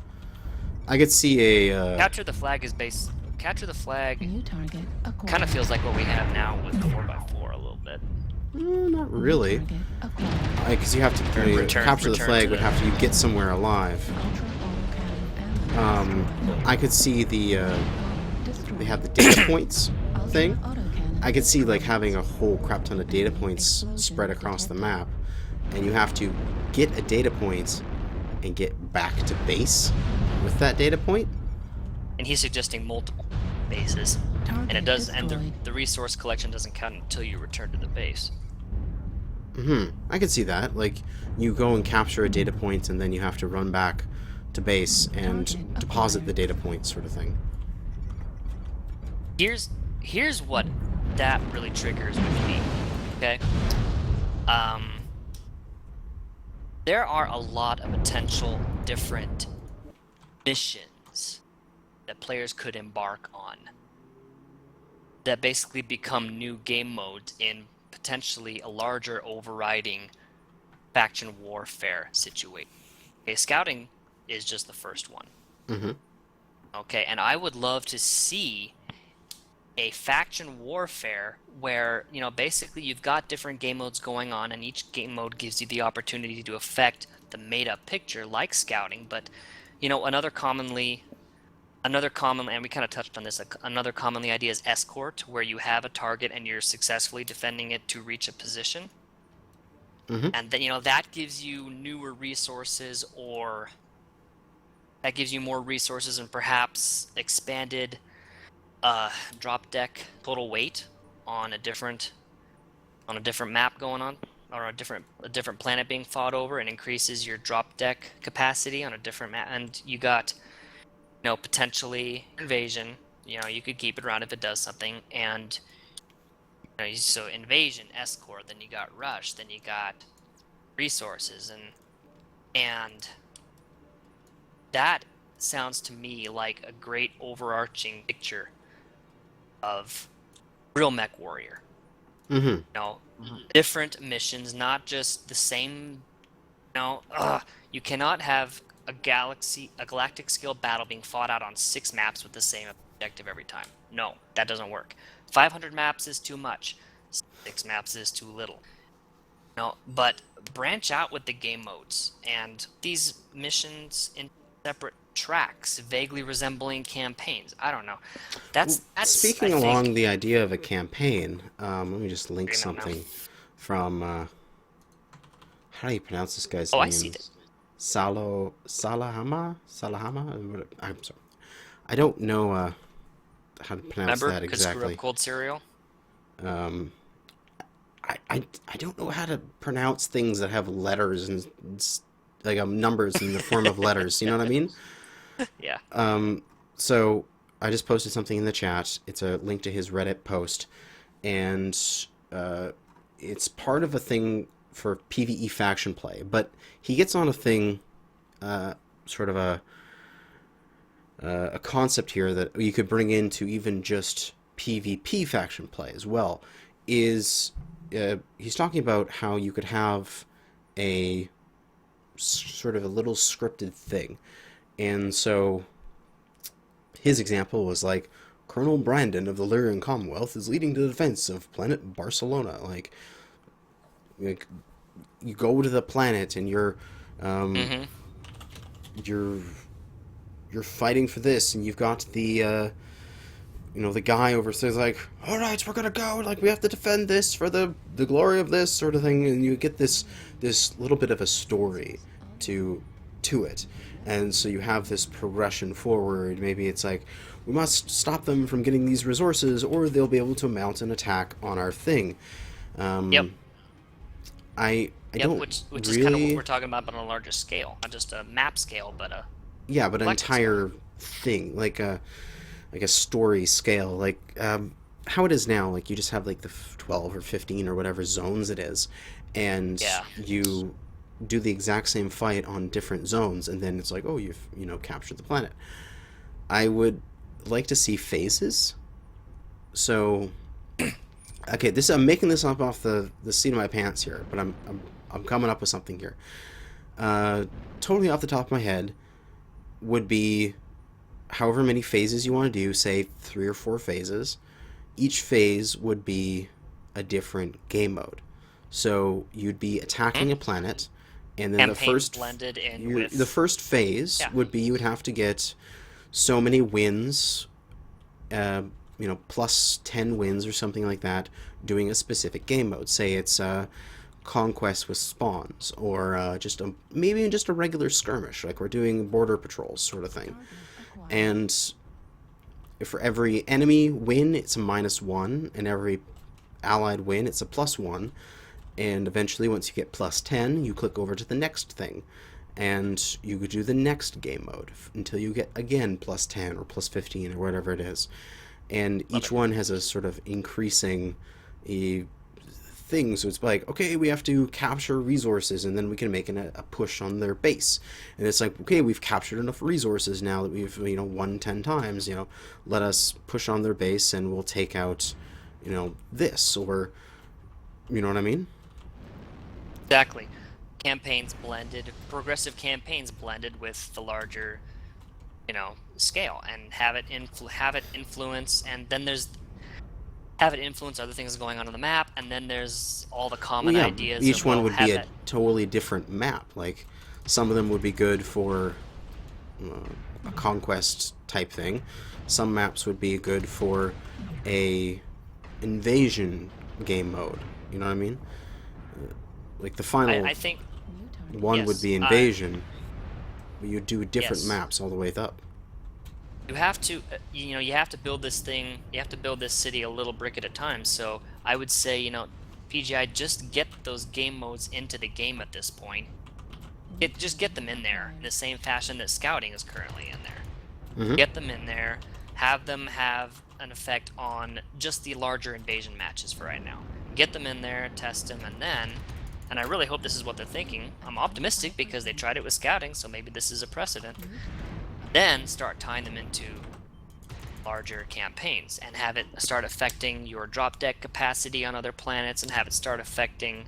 I could see a capture the flag is based. Capture the flag kind of feels like what we have now with 4x4 a little bit. Not really. Because you have to capture the flag would have to get somewhere alive. I could see they have the data points thing. I could see like having a whole crap ton of data points spread across the map, and you have to get a data point and get back to base with that data point. And he's suggesting multiple bases, and it does, and the resource collection doesn't count until you return to the base. I could see that. Like, you go and capture a data point, and then you have to run back to base and deposit the data point, sort of thing. Here's what that really triggers with me. Okay. There are a lot of potential different missions that players could embark on that basically become new game modes in potentially a larger overriding faction warfare situation. Okay, scouting is just the first one. Okay, and I would love to see a faction warfare where, basically you've got different game modes going on, and each game mode gives you the opportunity to affect the made-up picture, like scouting. But, another commonly, and we kind of touched on this, another commonly idea is escort, where you have a target and you're successfully defending it to reach a position. And then, that gives you newer resources, or that gives you more resources and perhaps expanded drop deck total weight on a different map going on, or a different planet being fought over, and increases your drop deck capacity on a different map. And you got potentially invasion. You could keep it around if it does something, and so invasion, escort, then you got rush, then you got resources, and that sounds to me like a great overarching picture of real Mechwarrior. Different missions, not just the same. You cannot have a galactic scale battle being fought out on 6 maps with the same objective every time. No, that doesn't work. 500 maps is too much. 6 maps is too little. But branch out with the game modes, and these missions in separate tracks, vaguely resembling campaigns. I don't know. That's speaking along the idea of a campaign. Let me just link something from. How do you pronounce this guy's name? I see that. Salahama. I'm sorry. I don't know how to pronounce that exactly. Could screw up cold cereal. I don't know how to pronounce things that have letters and like numbers in the form of letters. You know what I mean? Yeah. So I just posted something in the chat. It's a link to his Reddit post, and it's part of a thing for PvE faction play. But he gets on a thing, sort of a concept here that you could bring into even just PvP faction play as well. Is he's talking about how you could have a sort of a little scripted thing. And so his example was like, Colonel Brandon of the Lyrian Commonwealth is leading the defense of planet Barcelona. Like you go to the planet and you're fighting for this, and you've got the the guy over there's like, all right, we're gonna go, like we have to defend this for the glory of this sort of thing, and you get this little bit of a story to it, and so you have this progression forward. Maybe it's like, we must stop them from getting these resources, or they'll be able to mount an attack on our thing. Yep. I don't which really... is kind of what we're talking about, but on a larger scale, not just a map scale, but a an entire thing, like a story scale, like how it is now. Like you just have like the 12 or 15 or whatever zones it is, and you do the exact same fight on different zones, and then it's like, oh, you've captured the planet. I would like to see phases. So okay, I'm making this up off the seat of my pants here, but I'm coming up with something here. Totally off the top of my head would be however many phases you want to do, say 3 or 4 phases. Each phase would be a different game mode. So you'd be attacking a planet, and then blended in with... the first phase would be, you would have to get so many wins, plus 10 wins or something like that, doing a specific game mode. Say it's conquest with spawns, or maybe just a regular skirmish, like we're doing border patrols sort of thing. And for every enemy win, it's a -1, and every allied win, it's a +1. And eventually, once you get +10, you click over to the next thing, and you could do the next game mode until you get again +10 or +15 or whatever it is. And each one has a sort of increasing thing. So it's like, okay, we have to capture resources, and then we can make a push on their base. And it's like, okay, we've captured enough resources now that we've won 10 times. Let us push on their base, and we'll take out this, or you know what I mean? Exactly. Campaigns blended, progressive campaigns blended with the larger scale, and have it influence, and then have it influence other things going on the map, and then there's all the common ideas. Each one would be a totally different map. Like some of them would be good for a conquest type thing. Some maps would be good for a invasion game mode. You know what I mean? Like the final I think one would be invasion. You do different maps all the way up. You have to, you have to build this thing. You have to build this city a little brick at a time. So I would say, PGI, just get those game modes into the game at this point. Just get them in there in the same fashion that scouting is currently in there. Mm-hmm. Get them in there. Have them have an effect on just the larger invasion matches for right now. Get them in there, test them, and I really hope this is what they're thinking. I'm optimistic because they tried it with scouting, so maybe this is a precedent. Then start tying them into larger campaigns, and have it start affecting your drop deck capacity on other planets, and have it start affecting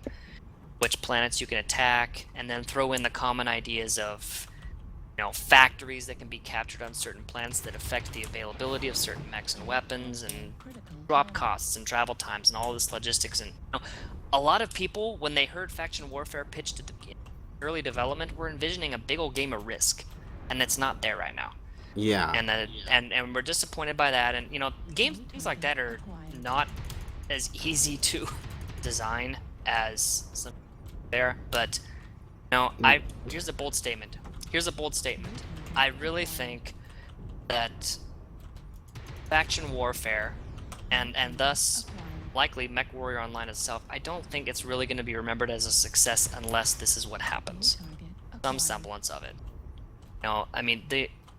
which planets you can attack, and then throw in the common ideas of factories that can be captured on certain planets that affect the availability of certain mechs and weapons, and drop costs and travel times and all this logistics. And a lot of people, when they heard faction warfare pitched at the early development, were envisioning a big old game of Risk, and it's not there right now. Yeah. And we're disappointed by that. And things like that are not as easy to design as some there. But here's a bold statement. I really think that faction warfare, and thus likely Mechwarrior Online itself, I don't think it's really going to be remembered as a success unless this is what happens. Some semblance of it.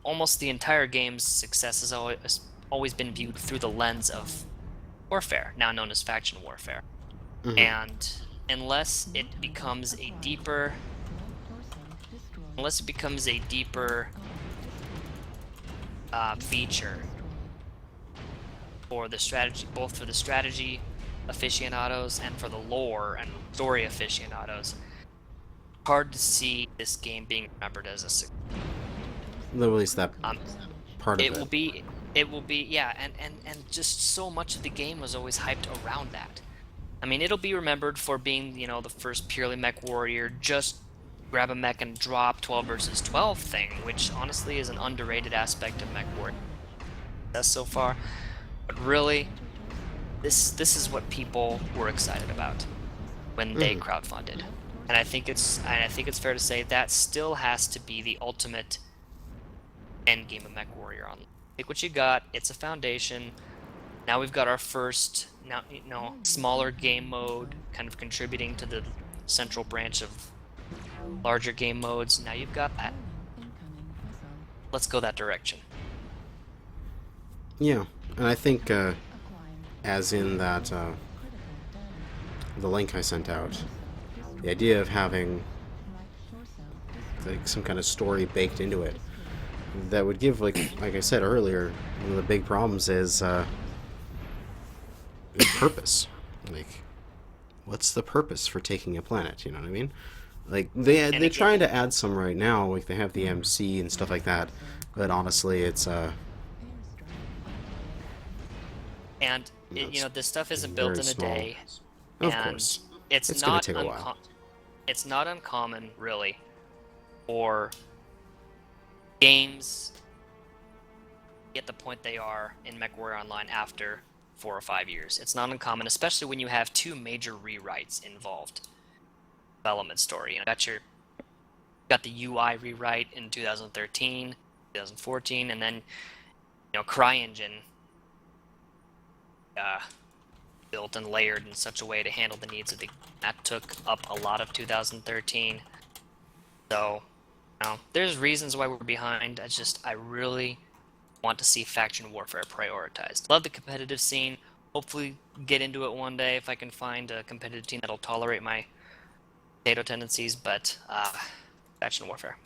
Almost the entire game's success has always been viewed through the lens of warfare, now known as faction warfare. Mm-hmm. And unless it becomes a deeper feature for the strategy, both for the strategy aficionados and for the lore and story aficionados, hard to see this game being remembered as a success. At least that part of it. It will be, yeah, and just so much of the game was always hyped around that. I mean, it'll be remembered for being, you know, the first purely Mechwarrior, just grab a mech and drop 12 versus 12 thing, which honestly is an underrated aspect of Mechwarrior. That's so far. But really, this is what people were excited about when they crowdfunded. And I think it's fair to say that still has to be the ultimate end game of Mechwarrior Online. Take what you got, it's a foundation. Now we've got our first, smaller game mode, kind of contributing to the central branch of larger game modes. Now you've got that. Let's go that direction. Yeah, and I think, as in that, the link I sent out, the idea of having like some kind of story baked into it that would give, like I said earlier, one of the big problems is purpose. Like, what's the purpose for taking a planet? You know what I mean? Like they're trying to add some right now. Like they have the MC and stuff like that, but honestly, it's and this stuff isn't built in a day. Of course, it's gonna not take a while. It's not uncommon, really, for games get the point they are in Mechwarrior Online after 4 or 5 years. It's not uncommon, especially when you have 2 major rewrites involved. Development story. Got the UI rewrite in 2013, 2014, and then CryEngine built and layered in such a way to handle the needs of the game. That took up a lot of 2013. So, there's reasons why we're behind. I really want to see faction warfare prioritized. Love the competitive scene. Hopefully get into it one day if I can find a competitive team that'll tolerate my potato tendencies, but faction warfare.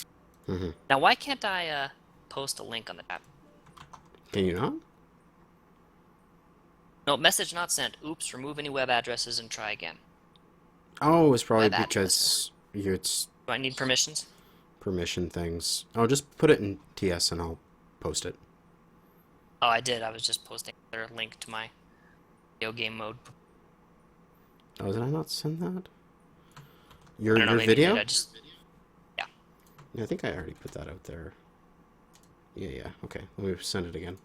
Now, why can't I post a link on the tab? Can you not? No, message not sent. Oops, remove any web addresses and try again. Oh, it's probably Web because it's Do I need permissions? permission things. Oh, just put it in TS and I'll post it. Oh, I did. I was just posting a link to my video game mode. Oh, did I not send that? I Your don't know, maybe video? I just... Yeah. Yeah, I think I already put that out there. Yeah. Okay, let me send it again.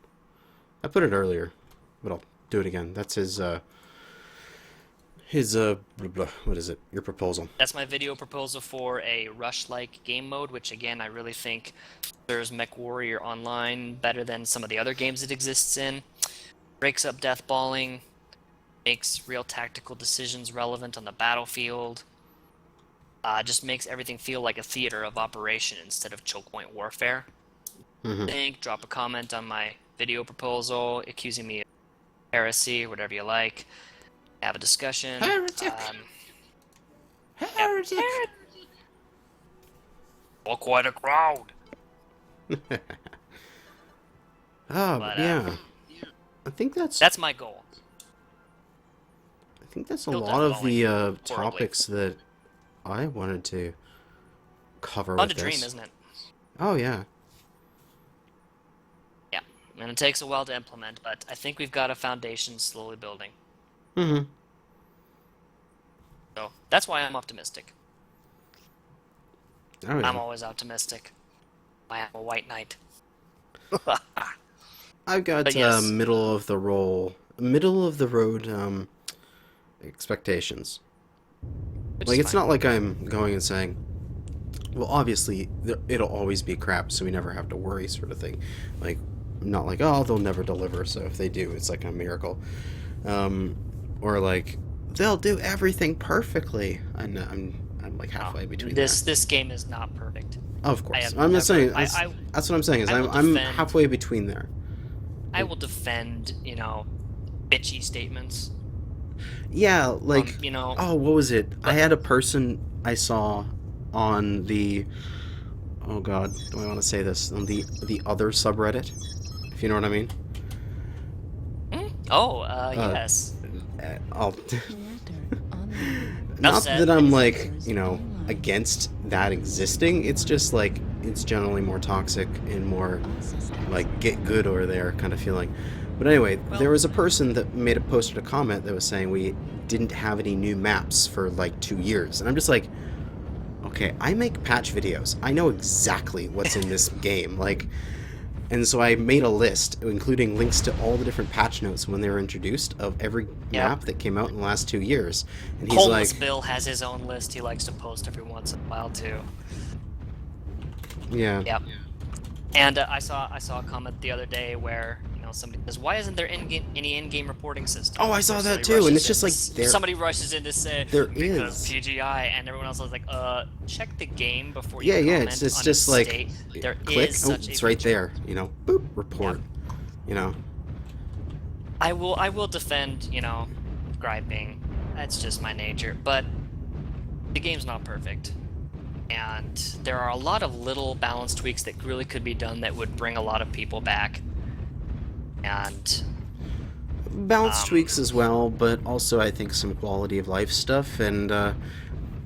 I put it earlier, but I'll do it again. That's his what is it? Your proposal. That's my video proposal for a rush-like game mode, which again, I really think serves Mechwarrior Online better than some of the other games it exists in. Breaks up deathballing, makes real tactical decisions relevant on the battlefield. Just makes everything feel like a theater of operation instead of choke point warfare. Drop a comment on my video proposal accusing me of heresy or whatever you like. Have a discussion. Heretic! Heretic! Well, quite a crowd. But, yeah. I think That's my goal. I think that's a Still lot of the horribly. topics that I wanted to cover Fun with to this. dream, isn't it? Oh yeah. Yeah, and it takes a while to implement, but I think we've got a foundation slowly building. So that's why I'm optimistic. Oh yeah. I'm always optimistic. I am a white knight. I've got But yes. middle of the road expectations. Which Like is it's fine. not like I'm going and saying, well, obviously it'll always be crap, so we never have to worry, sort of thing. Like, not like, oh, they'll never deliver, so if they do, it's like a miracle. Or like, they'll do everything perfectly. I'm like halfway between This game is not perfect. Of course, have I'm never- not saying I- that's what I'm saying. Is I will I'm defend- halfway between there. I will defend, bitchy statements. Yeah, like Um, oh, what was it? I had a person I saw on the oh god, do I want to say this on the other subreddit? If you know what I mean. Yes. I'll Reactor online. not said. that I'm like, you know, against that existing. It's just like it's generally more toxic and more All systems. like get good over there kind of feeling. But anyway, there was a person that posted a comment that was saying we didn't have any new maps for like 2 years, and I'm just like, okay, I make patch videos. I know exactly what's in this game, like, and so I made a list including links to all the different patch notes when they were introduced of every map that came out in the last 2 years. And he's Homeless like, Bill has his own list he likes to post every once in a while too. yeah. Yep. And I saw a comment the other day where somebody says, "Why isn't there any in-game reporting system?" Oh, I saw Or that somebody too, and rushes it's just in like to somebody rushes in to say there because is. PGI, and everyone else was like, check the game before you Yeah, comment it's on just its like state. There click. is Oh, such it's a right feature. there. You know, boop, report. You know. I will defend, griping. That's just my nature. But the game's not perfect. And there are a lot of little balance tweaks that really could be done that would bring a lot of people back. And balance tweaks as well, but also I think some quality of life stuff, and I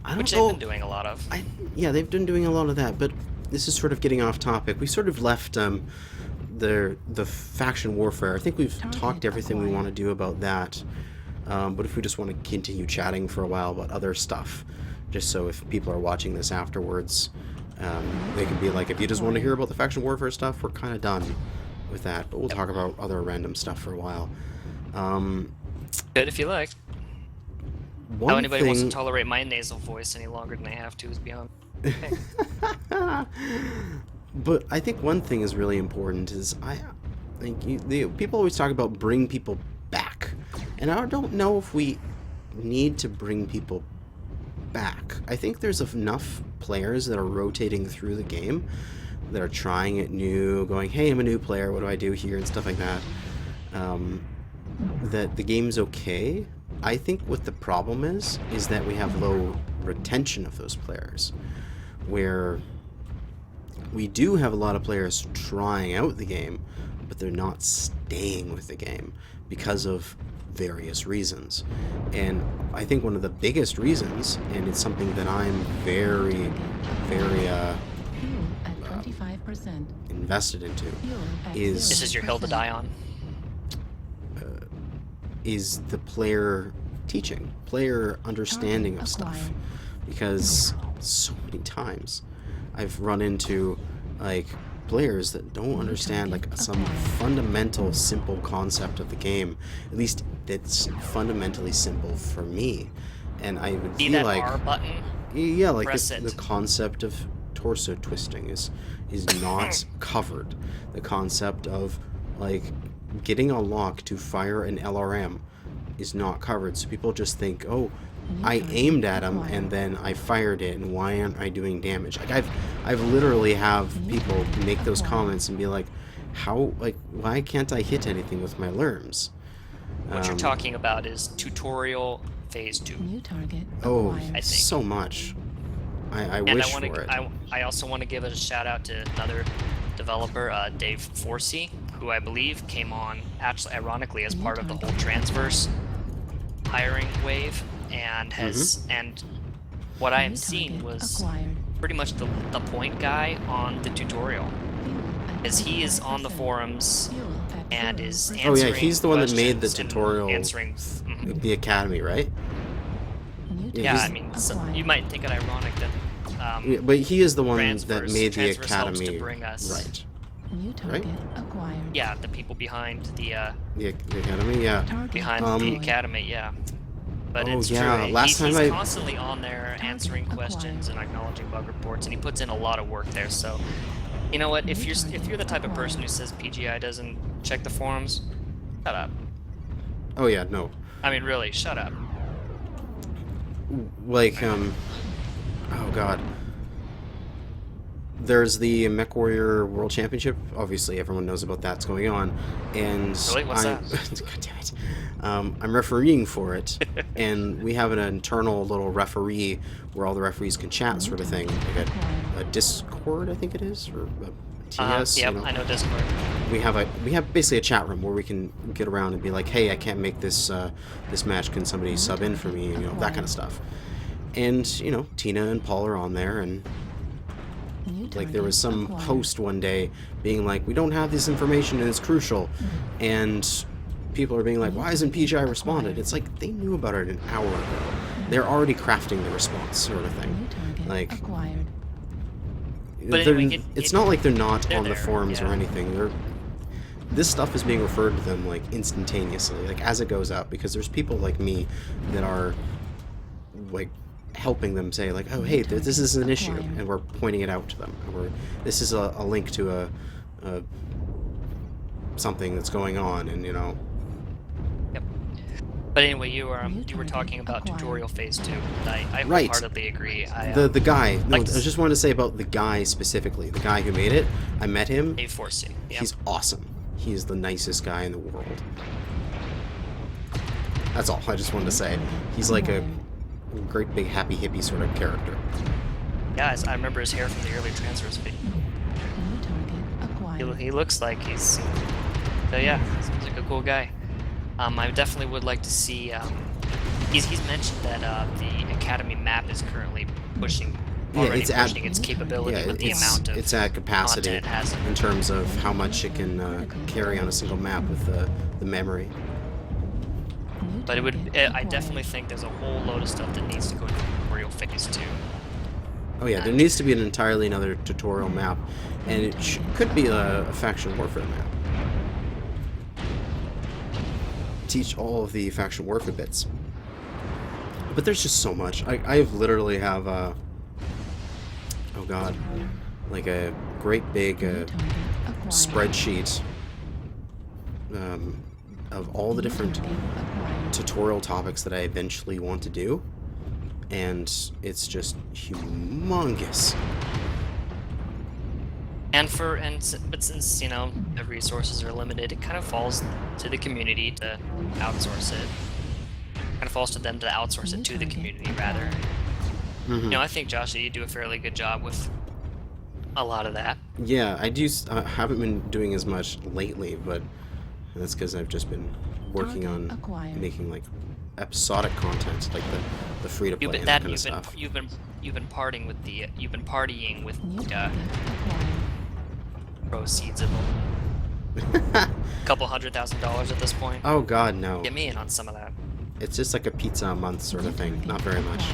don't which know. they've been doing a lot of. Yeah, they've been doing a lot of that, but this is sort of getting off topic. We sort of left the faction warfare. I think we've talked everything we want to do about that, but if we just want to continue chatting for a while about other stuff, just so if people are watching this afterwards, they can be like, if you just want to hear about the faction warfare stuff, we're kind of done with that, but we'll talk about other random stuff for a while. Good if you like. One How anybody wants to thing- tolerate my nasal voice any longer than they have to is beyond. Okay. But I think one thing is really important is I think people always talk about bring people back, and I don't know if we need to bring people back. I think there's enough players that are rotating through the game that are trying it new, going, hey, I'm a new player, what do I do here, and stuff like that, that the game's okay. I think what the problem is that we have low retention of those players, where we do have a lot of players trying out the game, but they're not staying with the game because of various reasons. And I think one of the biggest reasons, and it's something that I'm very, very Fuel at 25%. invested into, Fuel at is This is your hill to die on. is the player teaching, player understanding of stuff. acquired. Because so many times I've run into like players that don't understand like some fundamental simple concept of the game, at least that's fundamentally simple for me, and I would See feel that like R button? yeah, like Press the it. concept of torso twisting is not covered. The concept of like getting a lock to fire an LRM is not covered. So people just think, oh, I aimed at him and then I fired it, and why aren't I doing damage? Like I've literally have people make those comments and be like, how, like, why can't I hit anything with my LRMs? What you're talking about is tutorial phase 2. New target Oh, acquired. think. so much. I And wish I want for it. to. I also want to give a shout out to another developer, Dave Forsey, who I believe came on, actually, ironically, as part of the whole Transverse hiring wave, and has and what I New have seen target was acquired. pretty much the point guy on the tutorial, Fuel at as he is on the 25%. forums Fuel at and 0%. is Oh answering yeah, he's the one that made the questions and tutorial, answering. Mhm. the Academy, right? New Yeah, Yeah, he's- I mean, so acquired. you might think it ironic that. Yeah, but he is the one that Transverse- made the Transverse helps to Academy, bring us- right? New target Right? acquired. Yeah, the people behind the The Academy, yeah. Target behind Um, the deployed. academy, yeah. But Oh, it's yeah, true. last he's time I- constantly on there answering questions and acknowledging bug reports, and he puts in a lot of work there. So, you know what? If you're the type of person who says PGI doesn't check the forums, shut up. Oh yeah, no. I mean, really, shut up. Like, oh god. There's the Mechwarrior World Championship. Obviously, everyone knows about that's going on, and Really? What's that? God damn it! I'm refereeing for it, and we have an internal little referee where all the referees can chat, sort of thing, like a Discord, I think it is, or TS. Yep, I know Discord. We have basically a chat room where we can get around and be like, hey, I can't make this this match. Can somebody sub in for me? That kind of stuff. And Tina and Paul are on there, and like there was some post one day being like, we don't have this information and it's crucial, and people are being like, why isn't PGI responded? It's like they knew about it an hour ago. They're already crafting the response, sort of thing. Like, but anyway, it's not like they're not on the there, forums or anything. This stuff is being referred to them like instantaneously, like as it goes out, because there's people like me that are like helping them say like, oh hey, this is an issue, and we're pointing it out to them. This is a link to a something that's going on, and Yep. But anyway, you were talking about tutorial phase 2. I Right. wholeheartedly agree. The guy. No, I just wanted to say about the guy specifically. The guy who made it. I met him. A4C. Yep. He's awesome. He's the nicest guy in the world. That's all. I just wanted to say. He's like a great big happy hippie sort of character. Yeah, I remember his hair from the early transfers video. He looks like he's. So yeah, seems like a cool guy. I definitely would like to see. He's mentioned that the Academy map is currently pushing. Already pushing its capability with the amount of it's at capacity content it has. in terms of how much it can carry on a single map with the memory. But I definitely think there's a whole load of stuff that needs to go to tutorial phase 2. Oh yeah, there needs to be an entirely another tutorial map, and it could be a faction warfare map. Teach all of the faction warfare bits. But there's just so much. I literally have oh god, like a great big spreadsheet of all the different tutorial topics that I eventually want to do, and it's just humongous. But since the resources are limited, it kind of falls to the community to outsource it. Kind of falls to them to outsource it to the community rather. I think Josh, you do a fairly good job with a lot of that. Yeah, I do. Haven't been doing as much lately, but that's because I've just been working on making like episodic content, like the free to play and that kind of stuff. You've been partying with the proceeds of a couple $100,000 at this point. Oh god, no. Get me in on some of that. It's just like a pizza a month sort of thing. Not very much.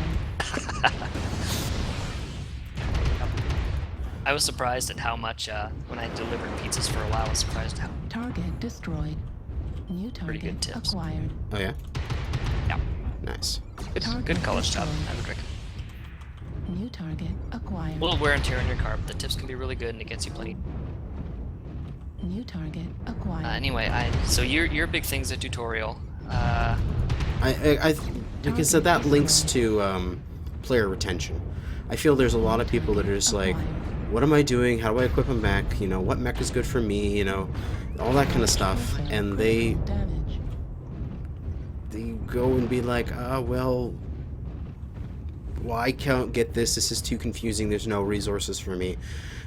I was surprised at how much when I delivered pizzas for a while. I was surprised how Target destroyed. New target good tips. acquired. Oh yeah? Yeah. Nice. Good college job, I would recommend. New target acquired. A little wear and tear on your car, but the tips can be really good and it gets you plenty. New target acquired. Anyway, so your big thing's a tutorial. Like I said, that links to player retention. I feel there's a lot of people that are just like, what am I doing? How do I equip a mech? What mech is good for me? All that kind of stuff. And they go and be like, well, I can't get this. This is too confusing. There's no resources for me.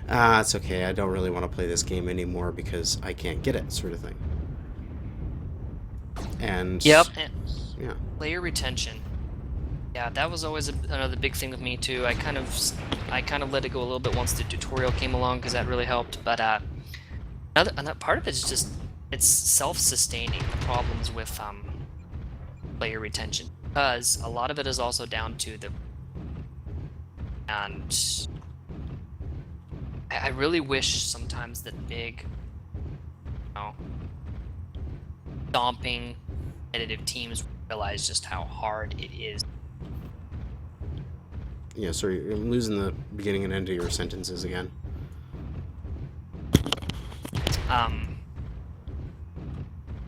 It's okay. I don't really want to play this game anymore because I can't get it, sort of thing. And yep. Yeah. Player retention. Yeah, that was always another big thing with me too. I kind of let it go a little bit once the tutorial came along because that really helped. But another part of it is just it's self-sustaining. The problems with player retention, because a lot of it is also down to and I really wish sometimes that big, stomping, competitive teams realize just how hard it is. Yeah, sorry, I'm losing the beginning and end of your sentences again.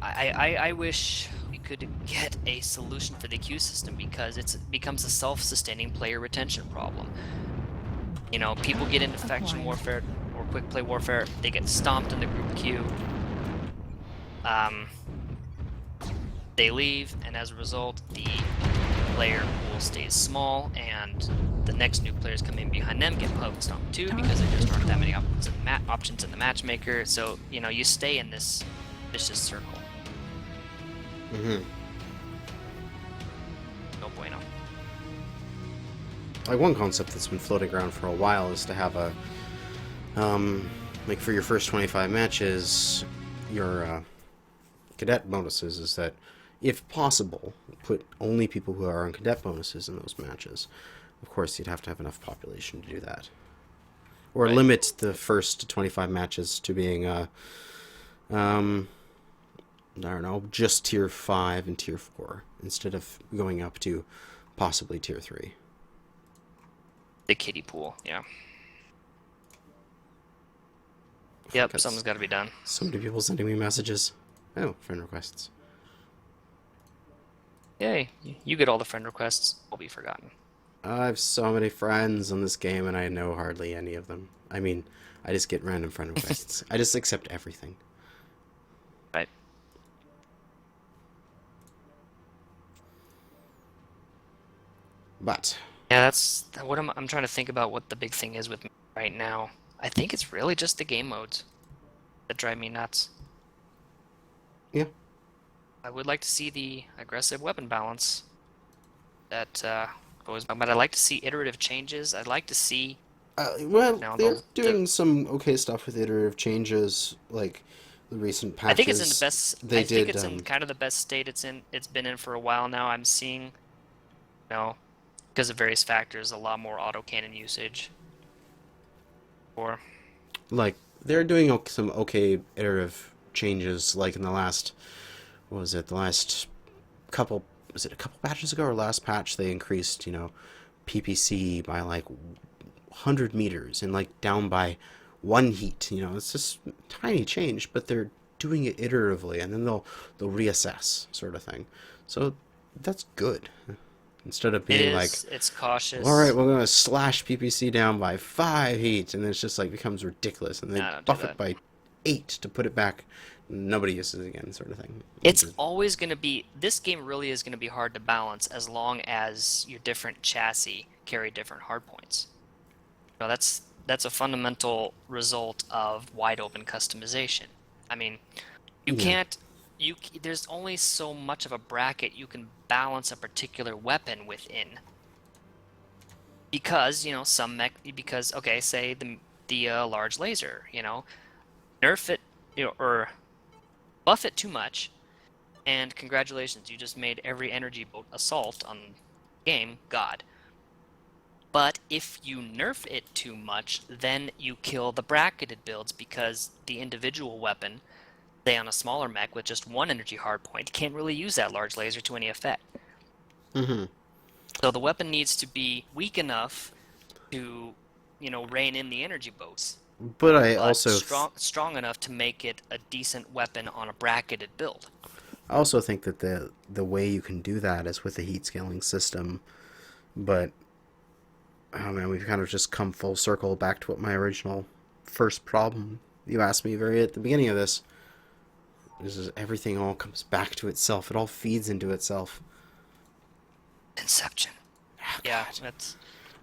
I wish we could get a solution for the queue system because it becomes a self-sustaining player retention problem. People get into faction warfare or quick play warfare, they get stomped in the group queue. They leave, and as a result, the player pool pool stays small, and the next new players come in behind them get focused on too, because there just aren't that many options in the matchmaker. So you stay in this vicious circle. Mm-hmm. No bueno. Like, one concept that's been floating around for a while is to have a, like, for your first 25 matches, your cadet bonuses is that, if possible, put only people who are on cadet bonuses in those matches. Of course, you'd have to have enough population to do that. Or right. Limit the first 25 matches to being, I don't know, just tier 5 and tier 4, instead of going up to possibly tier 3. The kiddie pool, yeah. Yep, Because something's got to be done. so many people sending me messages. Oh, friend requests. Yay, you get all the friend requests. I'll be forgotten. I have so many friends on this game, and I know hardly any of them. I mean, I just get random friend requests. I just accept everything. Right. But Yeah, that's what I'm trying to think about what the big thing is with me right now. I think it's really just the game modes that drive me nuts. yeah, I would like to see the aggressive weapon balance that goes, but I'd like to see iterative changes. I'd like to see well, Now, they're the- doing some okay stuff with iterative changes, like the recent patches. I think it's in the best. They I think did, it's in kind of the best state it's been in for a while now. I'm seeing, because of various factors, a lot more autocannon usage. Or like, they're doing some okay iterative changes, like in the last, what was it, the last couple, was it a couple patches ago or last patch, they increased, PPC by like 100 meters and like down by 1 heat. It's just a tiny change, but they're doing it iteratively, and then they'll reassess, sort of thing. So that's good. Instead of being it's cautious. all right, we're going to slash PPC down by 5 heat, and then it's just like becomes ridiculous, and they Nah, don't do buff it that. by 8 to put it back. Nobody uses it again, sort of thing. It's always going to be, this game really is going to be hard to balance as long as your different chassis carry different hardpoints. That's a fundamental result of wide open customization. I mean, you Yeah. can't, there's only so much of a bracket you can balance a particular weapon within. Because, okay, say the large laser, nerf it, or buff it too much, and congratulations, you just made every energy boat assault on the game god. But if you nerf it too much, then you kill the bracketed builds, because the individual weapon, say on a smaller mech with just 1 energy hardpoint, can't really use that large laser to any effect. Mm-hmm. So the weapon needs to be weak enough to, rein in the energy boats. But I But also strong enough to make it a decent weapon on a bracketed build. I also think that the way you can do that is with the heat scaling system. But oh man, we've kind of just come full circle back to what my original first problem you asked me very at the beginning of this. Is everything all comes back to itself. It all feeds into itself. Inception. Oh, Yeah, God. that's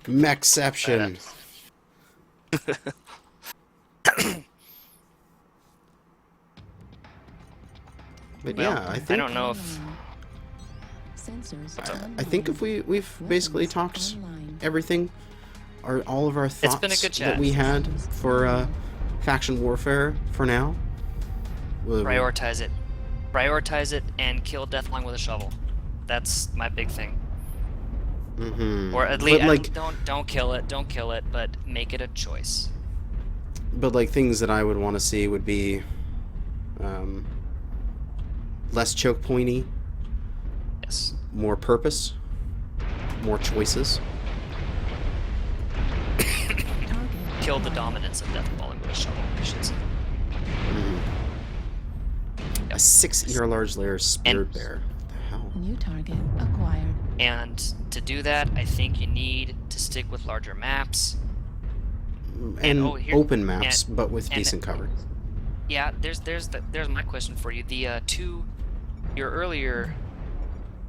Mechception. But Well, yeah, I I think don't know if Sensors I think if we've basically talked everything, all of our thoughts been a good that chat. we had for faction warfare for now. prioritize it. Prioritize it and kill Deathline with a shovel. That's my big thing. Mm-hmm. Or at least like, don't kill it, but make it a choice. but like things that I would want to see would be less choke pointy, Yes. more purpose, more choices. Kill the dominance of Deathballing with a shovel, I should say. A 6-ear large layer spirit And- bear. What the hell? New target acquired. And to do that, I think you need to stick with larger maps. And here- open maps, but with and- decent cover. Yeah, there's my question for you. Your earlier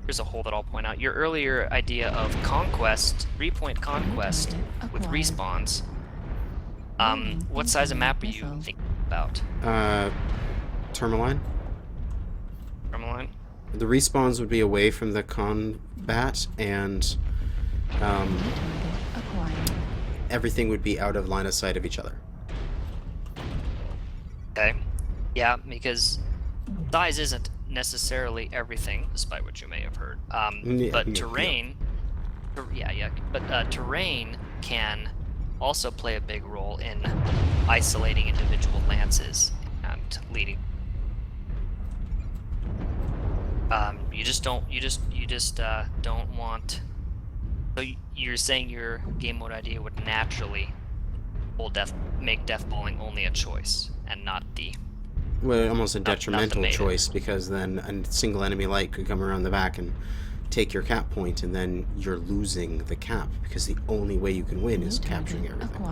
here's a hole that I'll point out. Your earlier idea of conquest, 3-point conquest with respawns. What size of map are you thinking about? Tourmaline. Tourmaline? The respawns would be away from the combat, and everything would be out of line of sight of each other. Okay. Yeah, because size isn't necessarily everything, despite what you may have heard. But terrain, terrain can also play a big role in isolating individual lances and leading. You just don't want. So you're saying your game mode idea would naturally make deathballing only a choice and not the. Well, almost a detrimental not the choice, because then a single enemy light could come around the back and take your cap point, and then you're losing the cap, because the only way you can win is capturing everything.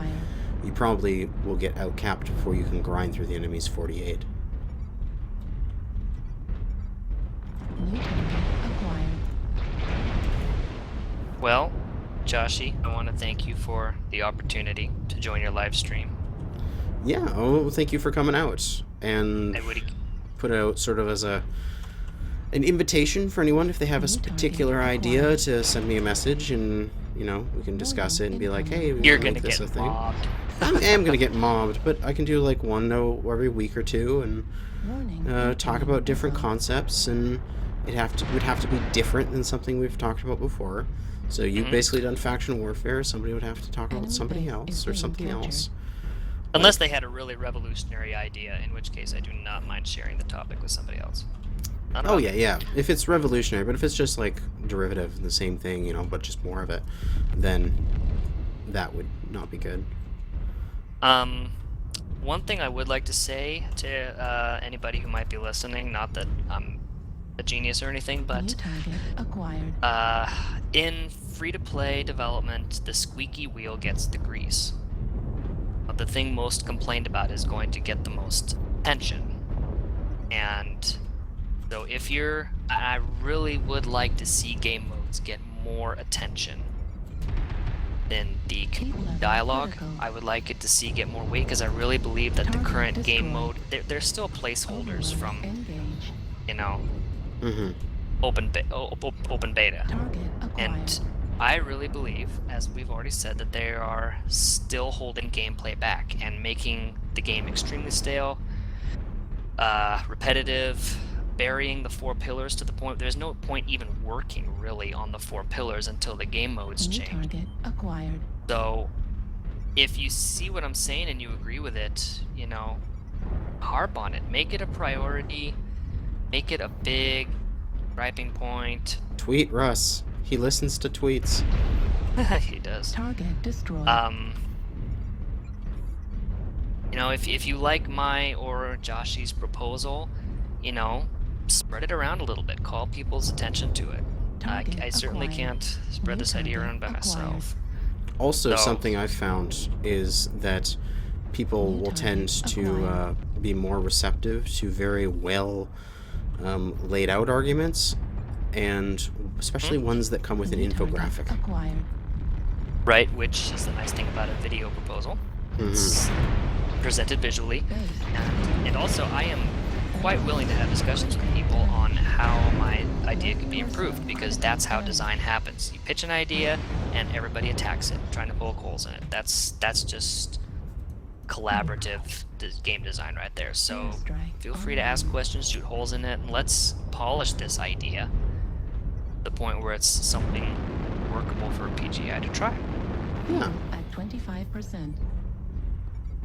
You probably will get out-capped before you can grind through the enemy's 48. New target acquired. Well, Joshi, I want to thank you for the opportunity to join your live stream. Yeah, oh, thank you for coming out, and put out sort of as an invitation for anyone, if they have a particular idea, to send me a message, and we can discuss it and be like, hey, you're gonna make this get a thing. mobbed. I am gonna get mobbed, but I can do like one every week or two, and talk about different concepts, and it would have to be different than something we've talked about before. So you've basically done faction warfare. Somebody would have to talk about somebody else or something else. Unless they had a really revolutionary idea, in which case I do not mind sharing the topic with somebody else. Oh yeah. If it's revolutionary, but if it's just like derivative, the same thing, but just more of it, then that would not be good. One thing I would like to say to anybody who might be listening, not that I'm a genius or anything, but New target acquired. in free-to-play development, the squeaky wheel gets the grease. The thing most complained about is going to get the most attention. And so I really would like to see game modes get more attention than the dialogue. I would like it to see get more weight, because I really believe that the current game mode, they're still placeholders from, open beta. Target acquired. And I really believe, as we've already said, that they are still holding gameplay back and making the game extremely stale, repetitive, burying the 4 pillars to the point there's no point even working really on the 4 pillars until the game modes New change. target acquired. So if you see what I'm saying and you agree with it, harp on it. Make it a priority. Make it a big griping point. Tweet Russ. He listens to tweets. He does. Target destroyed. If you like my or Joshy's proposal, spread it around a little bit. Call people's attention to it. I certainly can't spread this idea around by myself. Also, something I've found is that people will tend to be more receptive to very well laid out arguments, and especially ones that come with an infographic. Acquired. Right, which is the nice thing about a video proposal. It's presented visually. And also, I am quite willing to have discussions with people on how my idea can be improved, because that's how design happens. You pitch an idea, and everybody attacks it, trying to poke holes in it. That's just collaborative game design right there. So feel free to ask questions, shoot holes in it, and let's polish this idea to the point where it's something workable for a PGI to try. Yeah. At 25%.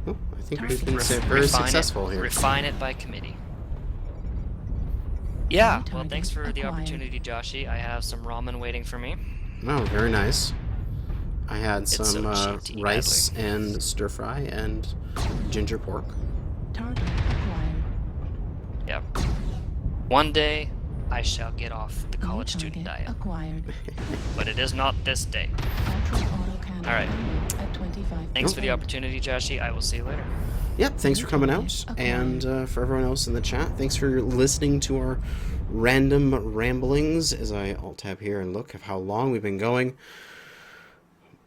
Well, I think we've been very successful here. Refine it by committee. Yeah, well, thanks for the opportunity, Joshy. I have some ramen waiting for me. Oh, very nice. I had some so cheap, rice and stir fry and ginger pork. Target acquired. Yep. One day, I shall get off the college New student target diet. Acquired. But it is not this day. All right. At 25. Thanks for the opportunity, Joshy. I will see you later. Yep, thanks for coming out, and for everyone else in the chat, thanks for listening to our random ramblings as I alt-tab here and look at how long we've been going.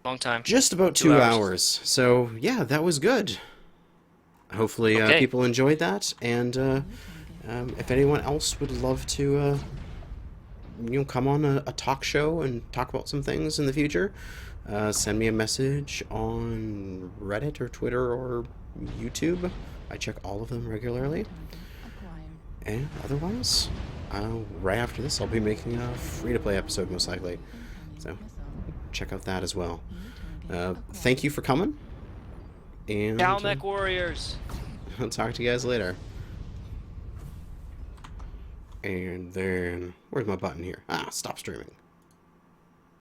Long time. Just about 2 hours. So, yeah, that was good. Hopefully people enjoyed that, and if anyone else would love to come on a talk show and talk about some things in the future, send me a message on Reddit or Twitter or YouTube. I check all of them regularly. And otherwise, right after this, I'll be making a free-to-play episode, most likely. So, check out that as well. Thank you for coming. And Ciao, Mechwarriors! I'll talk to you guys later. And then, where's my button here? Ah, stop streaming.